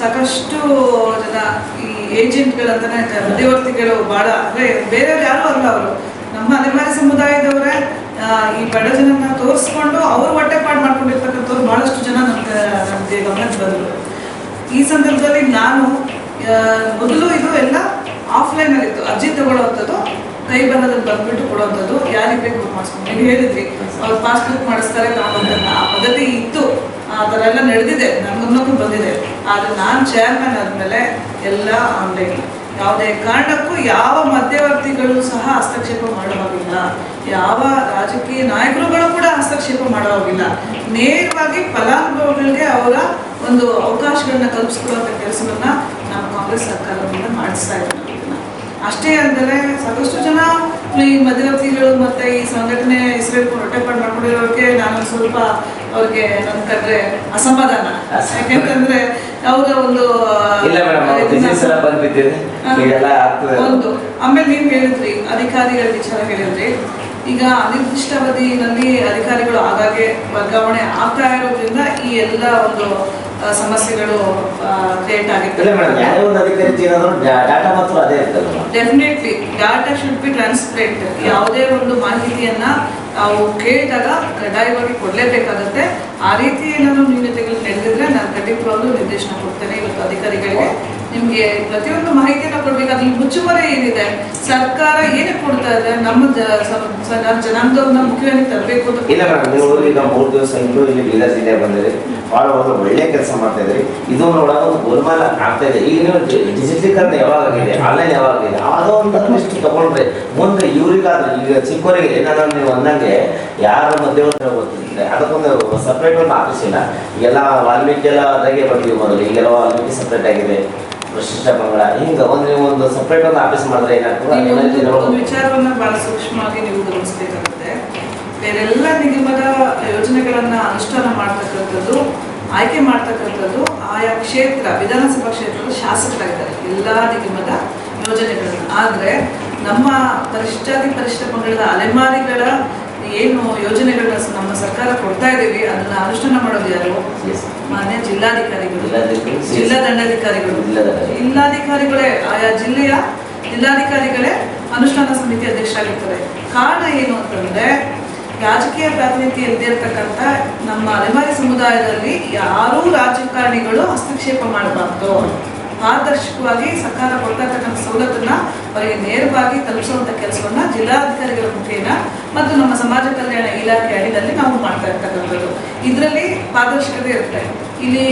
ಸಾಕಷ್ಟು ಜನ ಈ ಏಜೆಂಟ್ಗಳಂತಾನೆ ಮಧ್ಯವರ್ತಿಗಳು ಭಾಳ, ಅಂದರೆ ಬೇರೆಯವ್ರು ಯಾರು ಅಲ್ಲ, ಅವರು ನಮ್ಮ ಅಲೆಮಾರಿ ಸಮುದಾಯದವರೇ ಈ ಬಡ ಜನನ ತೋರಿಸ್ಕೊಂಡು ಅವರು ಹೊಟ್ಟೆಪಾಡು ಮಾಡ್ಕೊಂಡಿರ್ತಕ್ಕಂಥವ್ರು ಭಾಳಷ್ಟು ಜನ ನಮಗೆ ಗಮನಕ್ಕೆ ಬಂದರು. ಈ ಸಂದರ್ಭದಲ್ಲಿ ನಾನು ಮೊದಲು ಇದು ಎಲ್ಲ ಆಫ್ಲೈನಲ್ಲಿತ್ತು, ಅರ್ಜಿ ತಗೊಳ್ಳೋವಂಥದ್ದು ಕೈ ಬರದಲ್ಲಿ ಬಂದ್ಬಿಟ್ಟು ಕೊಡುವಂಥದ್ದು, ಯಾರಿಗೆ ಬೇಕು ಮಾಡಿಸ್ಕೊಂಡು. ನೀವು ಹೇಳಿದ್ರಿ ಅವ್ರು ಪಾಸ್ಬುಕ್ ಮಾಡಿಸ್ತಾರೆ ತಗೊಂಡಂತ ಆ ಪದ್ಧತಿ ಇತ್ತು, ಆ ಥರ ಎಲ್ಲ ನಡೆದಿದೆ, ನನ್ನ ಗಮನಕ್ಕೂ ಬಂದಿದೆ. ಆದರೆ ನಾನು ಚೇರ್ಮನ್ ಆದಮೇಲೆ ಎಲ್ಲ ಆನ್ಲೈನ್. ಯಾವುದೇ ಕಾರಣಕ್ಕೂ ಯಾವ ಮಧ್ಯವರ್ತಿಗಳು ಸಹ ಹಸ್ತಕ್ಷೇಪ ಮಾಡುವಾಗಿಲ್ಲ, ಯಾವ ರಾಜಕೀಯ ನಾಯಕರುಗಳು ಕೂಡ ಹಸ್ತಕ್ಷೇಪ ಮಾಡುವಾಗಿಲ್ಲ. ನೇರವಾಗಿ ಫಲಾನುಭವಿಗಳಿಗೆ ಅವರ ಒಂದು ಅವಕಾಶಗಳನ್ನ ಕಲ್ಪಿಸ್ಕೊಳ್ಳುವಂಥ ಕೆಲಸವನ್ನ ನಮ್ಮ ಕಾಂಗ್ರೆಸ್ ಸರ್ಕಾರದಿಂದ ಮಾಡಿಸ್ತಾ ಇದ್ದಾರೆ. ಅಷ್ಟೇ ಅಲ್ಲದೆ ಸಾಕಷ್ಟು ಜನ ಈ ಮಧ್ಯವರ್ತಿಗಳು ಮತ್ತೆ ಈ ಸಂಘಟನೆ ಹೆಸರಿಟ್ಕೊಂಡು ಹೊಟ್ಟೆಪಾಡು ಮಾಡ್ಕೊಂಡಿರೋರಿಗೆ ನಾನು ಸ್ವಲ್ಪ ಅವ್ರಿಗೆ ನನ್ನ ಕಂಡ್ರೆ ಅಸಮಾಧಾನ. ಯಾಕೆಂತಂದ್ರೆ ಅವರ ಒಂದು ಒಂದು ಆಮೇಲೆ ನೀವು ಹೇಳಿದ್ರಿ ಅಧಿಕಾರಿಗಳ ವಿಚಾರ ಹೇಳಿದ್ರಿ. ಈಗ ಅನಿರ್ದಿಷ್ಟಾವಧಿಯಲ್ಲಿ ಅಧಿಕಾರಿಗಳು ಆಗಾಗ್ಗೆ ವರ್ಗಾವಣೆ ಆಗ್ತಾ ಇರೋದ್ರಿಂದ ಈ ಎಲ್ಲ ಒಂದು ಸಮಸ್ಯೆಗಳು ಕ್ರಿಯೇಟ್ ಆಗಿರ್ತದೆ. Definitely data should be transparent. ಯಾವುದೇ ಒಂದು ಮಾಹಿತಿಯನ್ನ ನಾವು ಕೇಳಿದಾಗ ಕಡ್ಡಾಯವಾಗಿ ಕೊಡಲೇಬೇಕಾಗುತ್ತೆ. ಆ ರೀತಿ ಏನಾದ್ರು ನ್ಯೂನತೆಗಳು ನಡೆದಿದ್ರೆ ನಾನು ಖಂಡಿತವಾಗ್ಲೂ ನಿರ್ದೇಶನ ಕೊಡ್ತೇನೆ ಇವತ್ತು ಅಧಿಕಾರಿಗಳಿಗೆ. ನಿಮಗೆ ಪ್ರತಿಯೊಂದು ಮಾಹಿತಿಯನ್ನು ಕೊಡ್ಬೇಕು. ಅದ್ರಲ್ಲಿ ಮುಚ್ಚುಮರೆ ಏನಿದೆ, ಸರ್ಕಾರ ಏನಕ್ಕೆ ಕೊಡ್ತಾ ಇದೆ, ನಮ್ಮ ಜನಾಂಗದವ್ರನ್ನ ಮುಖ್ಯವಾಗಿ ತರಬೇಕು ಅಂತ. ಇಲ್ಲ ಮೇಡಮ್, ನೀವು ಈಗ 3 ದಿವಸ ಇಂದು ಇಲ್ಲಿ ಬೀದರ್ ಜಿಲ್ಲೆ ಬಂದಿರಿ, ಭಾಳ ಒಂದು ಒಳ್ಳೆ ಕೆಲಸ ಮಾಡ್ತಾ ಇದ್ರಿ. ಇದು ಒಳಗೆ ಒಂದು ಗೋಲ್ಮಾಲ ಆಗ್ತಾ ಇದೆ. ಈಗ ನೀವು ಡಿಜಿಟಲೀಕರಣ ಯಾವಾಗ ಆಗಿದೆ, ಆನ್ಲೈನ್ ಯಾವಾಗ ಆಗಿದೆ, ಅದೋ ಒಂದು ಲಿಸ್ಟ್ ತಗೊಂಡ್ರೆ ಮುಂದೆ ಇವ್ರಿಗಾದ್ರೆ ಈಗ ಚಿಕ್ಕವರಿಗೆ ಏನಾದ್ರು ನೀವು ಅಂದಂಗೆ ಯಾರು ಮಧ್ಯವರ್ತಿ ಗೊತ್ತಿದ್ರೆ ಅದಕ್ಕೊಂದು ಸಪ್ರೇಟ್ ಒಂದು ಆಫೀಸ್ ಇಲ್ಲ. ಈಗೆಲ್ಲ ವಾಲ್ಮೀಕಿ ಎಲ್ಲ ಅದಾಗೆ ಬರ್ತೀವಿ ಮೊದಲು, ಈಗೆಲ್ಲ ವಾಲ್ಮೀಕಿ ಸಪ್ರೇಟ್ ಆಗಿದೆ, ಪ್ರಶಿಷ್ಟ ಮಂಗಳ, ಹಿಂಗೆ ಒಂದು ಸಪ್ರೇಟ್ ಒಂದು ಆಫೀಸ್ ಮಾಡಿದ್ರೆ ಏನಾಗ್ತದೆ. ಒಂದು ವಿಚಾರವನ್ನ ಬಹಳ ಸೂಕ್ಷ್ಮವಾಗಿ ನೀವು ಗಮನಿಸಬೇಕಾಗುತ್ತೆ. ಬೇರೆಲ್ಲ ನಿಗಮದ ಯೋಜನೆಗಳನ್ನ ಅನುಷ್ಠಾನ ಮಾಡ್ತಕ್ಕಂಥದ್ದು, ಆಯ್ಕೆ ಮಾಡ್ತಕ್ಕಂಥದ್ದು ಆಯಾ ಕ್ಷೇತ್ರ, ವಿಧಾನಸಭಾ ಕ್ಷೇತ್ರದ ಶಾಸಕರಾಗಿದ್ದಾರೆ ಎಲ್ಲ ನಿಗಮದ ಯೋಜನೆಗಳನ್ನ. ಆದರೆ ನಮ್ಮ ಪರಿಷ್ಠಾತಿ ಪರಿಷ್ಠ ಪಂಗಡದ ಅಲೆಮಾರಿಗಳ ಏನು ಯೋಜನೆಗಳನ್ನ ನಮ್ಮ ಸರ್ಕಾರ ಕೊಡ್ತಾ ಇದ್ದೀವಿ ಅದನ್ನ ಅನುಷ್ಠಾನ ಮಾಡೋದು ಯಾರು? ಮಾನ್ಯ ಜಿಲ್ಲಾಧಿಕಾರಿಗಳು, ಜಿಲ್ಲಾ ದಂಡಾಧಿಕಾರಿಗಳು. ಜಿಲ್ಲಾಧಿಕಾರಿಗಳೇ, ಆಯಾ ಜಿಲ್ಲೆಯ ಜಿಲ್ಲಾಧಿಕಾರಿಗಳೇ ಅನುಷ್ಠಾನ ಸಮಿತಿ ಅಧ್ಯಕ್ಷರಾಗಿರ್ತಾರೆ. ಕಾರಣ ಏನು ಅಂತಂದ್ರೆ ರಾಜಕೀಯ ಪ್ರಾತಿನಿಧ್ಯ ಇಲ್ದಿರ್ತಕ್ಕಂಥ ನಮ್ಮ ಅಲೆಮಾರಿ ಸಮುದಾಯದಲ್ಲಿ ಯಾರೂ ರಾಜಕಾರಣಿಗಳು ಹಸ್ತಕ್ಷೇಪ ಮಾಡಬಾರ್ದು. ಪಾರದರ್ಶಕವಾಗಿ ಸರ್ಕಾರ ಕೊಡ್ತಾ ಇರ್ತಕ್ಕಂಥ ಸವಲತ್ತನ್ನ ಅವರಿಗೆ ನೇರವಾಗಿ ತಲುಪಿಸುವಂಥ ಕೆಲಸವನ್ನ ಜಿಲ್ಲಾಧಿಕಾರಿಗಳ ಮುಖೇನ ಮತ್ತು ನಮ್ಮ ಸಮಾಜ ಕಲ್ಯಾಣ ಇಲಾಖೆ ಅಡಿಯಲ್ಲಿ ನಾವು ಮಾಡ್ತಾ ಇರ್ತಕ್ಕಂಥದ್ದು. ಇದರಲ್ಲಿ ಪಾರದರ್ಶಕತೆ ಇರುತ್ತೆ. ಇಲ್ಲಿ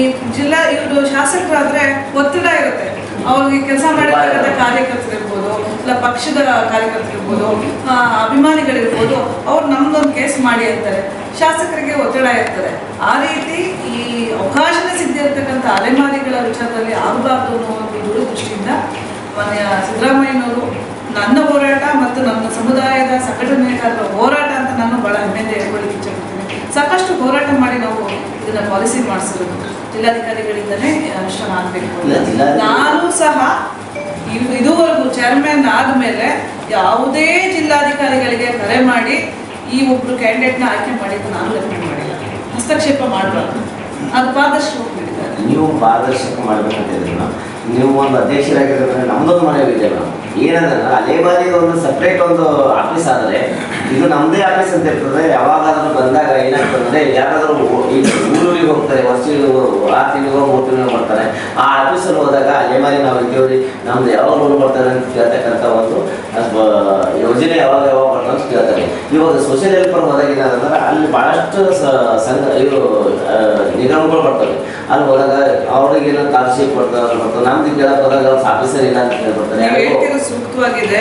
ಇವರು ಶಾಸಕರಾದ್ರೆ ಒತ್ತಡ ಇರುತ್ತೆ. ಅವ್ರಿಗೆ ಕೆಲಸ ಮಾಡಿರ್ತಕ್ಕಂಥ ಕಾರ್ಯಕರ್ತರಿರ್ಬೋದು, ಇಲ್ಲ ಪಕ್ಷದ ಕಾರ್ಯಕರ್ತರಿರ್ಬೋದು, ಅಭಿಮಾನಿಗಳಿರ್ಬೋದು, ಅವ್ರು ನಮ್ದೊಂದು ಕೇಸ್ ಮಾಡಿ ಅಂತಾರೆ, ಶಾಸಕರಿಗೆ ಒತ್ತಡ ಇರ್ತಾರೆ. ಆ ರೀತಿ ಈ ಅವಕಾಶನೇ ಸಿಗದಿರ್ತಕ್ಕಂಥ ಅಲೆಮಾರಿಗಳ ವಿಚಾರದಲ್ಲಿ ಆಗಬಾರ್ದು ಅನ್ನೋ ಒಂದು ದೂರದೃಷ್ಟಿಯಿಂದ ಮಾನ್ಯ ಸಿದ್ದರಾಮಯ್ಯನವರು ನನ್ನ ಹೋರಾಟ ಮತ್ತು ನನ್ನ ಸಮುದಾಯದ ಸಂಘಟನೆಗಾರರ ಹೋರಾಟ ಅಂತ ನಾನು ಬಹಳ ಹೆಮ್ಮೆಯಿಂದ ಹೇಳ್ಕೊಳ್ಳಿಕ್ಕೆ ಇಚ್ಛೆಪಡ್ತೀನಿ. ಸಾಕಷ್ಟು ಹೋರಾಟ ಮಾಡಿ ನಾವು ಇದನ್ನ ಪಾಲಿಸಿ ಮಾಡಿಸಿರೋದು. ಜಿಲ್ಲಾಧಿಕಾರಿಗಳಿಂದಲೇ ಅನುಷ್ಠಾನ ಆಗಬೇಕು. ನಾನು ಸಹ ಇದುವರೆಗೂ ಚೇರ್ಮನ್ ಆದಮೇಲೆ ಯಾವುದೇ ಜಿಲ್ಲಾಧಿಕಾರಿಗಳಿಗೆ ಕರೆ ಮಾಡಿ ಈ ಒಬ್ರು ಕ್ಯಾಂಡಿಡೇಟ್ನ ಆಯ್ಕೆ ಮಾಡಿದ್ದು ನಾನು ರೆಕಮೆಂಡ್ ಮಾಡಿಲ್ಲ. ಹಸ್ತಕ್ಷೇಪ ಮಾಡಬಾರ್ದು, ಅದು ಪಾರದರ್ಶಕ ಹೋಗ್ಬಿಟ್ಟಿದ್ದಾರೆ. ನೀವು ಪಾರದರ್ಶಕ ಮಾಡ್ಬೇಕಂತಿದ್ರೆ ನೀವು ಒಂದು ಅಧ್ಯಕ್ಷರಾಗಿರೋದ್ರೆ ನಮ್ದೊಂದು ಮನವಿದೆ ಮೇಡಮ್. ಏನಂದ್ರೆ ಅಲೆಮಾರಿಗೆ ಒಂದು ಸಪ್ರೇಟ್ ಒಂದು ಆಫೀಸ್ ಆದರೆ ಇದು ನಮ್ಮದೇ ಆಫೀಸ್ ಅಂತ ಇರ್ತದೆ. ಯಾವಾಗಾದ್ರೂ ಬಂದಾಗ ಏನಾಗ್ತದೆ, ಯಾರಾದರೂ ಈಗ ಊರಿಗೆ ಹೋಗ್ತಾರೆ, ವರ್ಷಕ್ಕೆ 6 ತಿಂಗಳು 3 ತಿಂಗಳು ಬರ್ತಾರೆ, ಆ ಆಫೀಸಲ್ಲಿ ಹೋದಾಗ ಅಲೆಮಾರಿ ನಾವು ಇದ್ದೇವ್ರಿ, ನಮ್ದು ಯಾವಾಗ ಊರು ಬರ್ತಾರೆ ಅಂತ ಕೇಳ್ತಕ್ಕಂಥ ಒಂದು ಯೋಜನೆ ಯಾವಾಗ ಬರ್ತಾರೆ ಅಂತ ಕೇಳ್ತಾರೆ. ಇವಾಗ ಸೋಷಿಯಲ್ ಹೆಲ್ಪರ್ ಹೋದಾಗ ಏನಾದ್ರೆ ಅಲ್ಲಿ ಭಾಳಷ್ಟು ಇವರು ನಿಗಮಗಳು ಬರ್ತವೆ. ಅಲ್ಲಿ ಹೋದಾಗ ಅವ್ರಿಗೆ ಏನೋ ಸ್ಕಾಲರ್ಶಿಪ್ ಕೊಡ್ತಾರೆ, ನಮ್ದು ಕೇಳಕ್ ಹೋದಾಗ ಆಫೀಸರ್ ಇಲ್ಲ ಅಂತ ಕೇಳ್ಬಿಡ್ತಾರೆ. ಸೂಕ್ತವಾಗಿದೆ.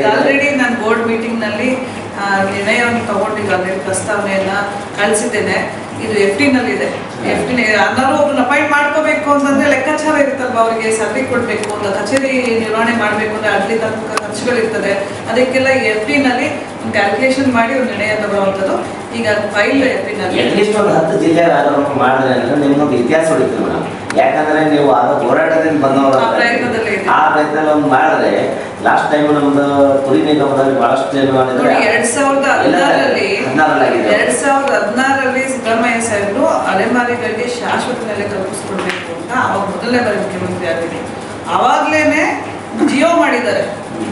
ಆಲ್ರೆಡಿ ನಾನು ಬೋರ್ಡ್ ಮೀಟಿಂಗ್ ನಲ್ಲಿ ನಿರ್ಣಯವನ್ನು ತಗೊಂಡು ಈಗ ಪ್ರಸ್ತಾವನೆಯನ್ನ ಕಳಿಸಿದ್ದೇನೆ. ಇದು FT ನಲ್ಲಿದೆ. FT ಯಾರು ಒಬ್ಬರನ್ನ ಅಪಾಯಿಂಟ್ ಮಾಡ್ಕೋಬೇಕು ಅಂತಂದ್ರೆ ಲೆಕ್ಕಾಚಾರ ಇರುತ್ತಲ್ವಾ, ಅವರಿಗೆ ಸರ್ವೆ ಕೊಡಬೇಕು ಅಂತ, ಕಚೇರಿ ನಿರ್ವಹಣೆ ಮಾಡಬೇಕು ಅಂದ್ರೆ ಅಲ್ಲಿ ತನಕ ಖರ್ಚುಗಳಿರ್ತದೆ. ಅದಕ್ಕೆಲ್ಲ FD ನಲ್ಲಿ ಕ್ಯಾಲ್ಕುಲೇಷನ್ ಮಾಡಿ ಒಂದು ನಿರ್ಣಯ ತಗೊಳ್ಳುವಂಥದ್ದು. ಈಗ ಫೈಲ್ FD ನಲ್ಲಿ ಅಟ್ಲೀಸ್ಟ್ ಒಂದು 10 ಜಿಲ್ಲೆ ಮಾಡಿದ್ರೆ ಅಂದ್ರೆ ನಿಮ್ಗೊಂದು ಇತಿಹಾಸ ಉಳಿತು ಮೇಡಮ್. ಯಾಕಂದ್ರೆ ನೀವು ಅದು ಹೋರಾಟದಿಂದ ಬಂದವರು ಆ ಪ್ರಯತ್ನದಲ್ಲಿ ಆ ಪ್ರಯತ್ನ ಒಂದು ಮಾಡಿದ್ರೆ ಲಾಸ್ಟ್ ಟೈಮ್ ನಮ್ದು ಕುರಿ ನಿಗಮದಲ್ಲಿ ಬಹಳಷ್ಟು ಏನು ಮಾಡಿದ್ರೆ 2016ರಲ್ಲಿ ಸಿದ್ದರಾಮಯ್ಯ ಸಾಹೇಬರು ಅಲೆಮಾರಿಗಳಿಗೆ ಶಾಶ್ವತ ನೆಲೆ ಕಲ್ಪಿಸ್ಕೊಡ್ಬೇಕು ಅಂತ ಅವಾಗ ಮೊದಲನೇ ಬಾರಿ ಮುಖ್ಯಮಂತ್ರಿ ಆಗಿದ್ರು. ಅವಾಗ್ಲೇನೆ ಜಿಯೋ ಮಾಡಿದ್ದಾರೆ.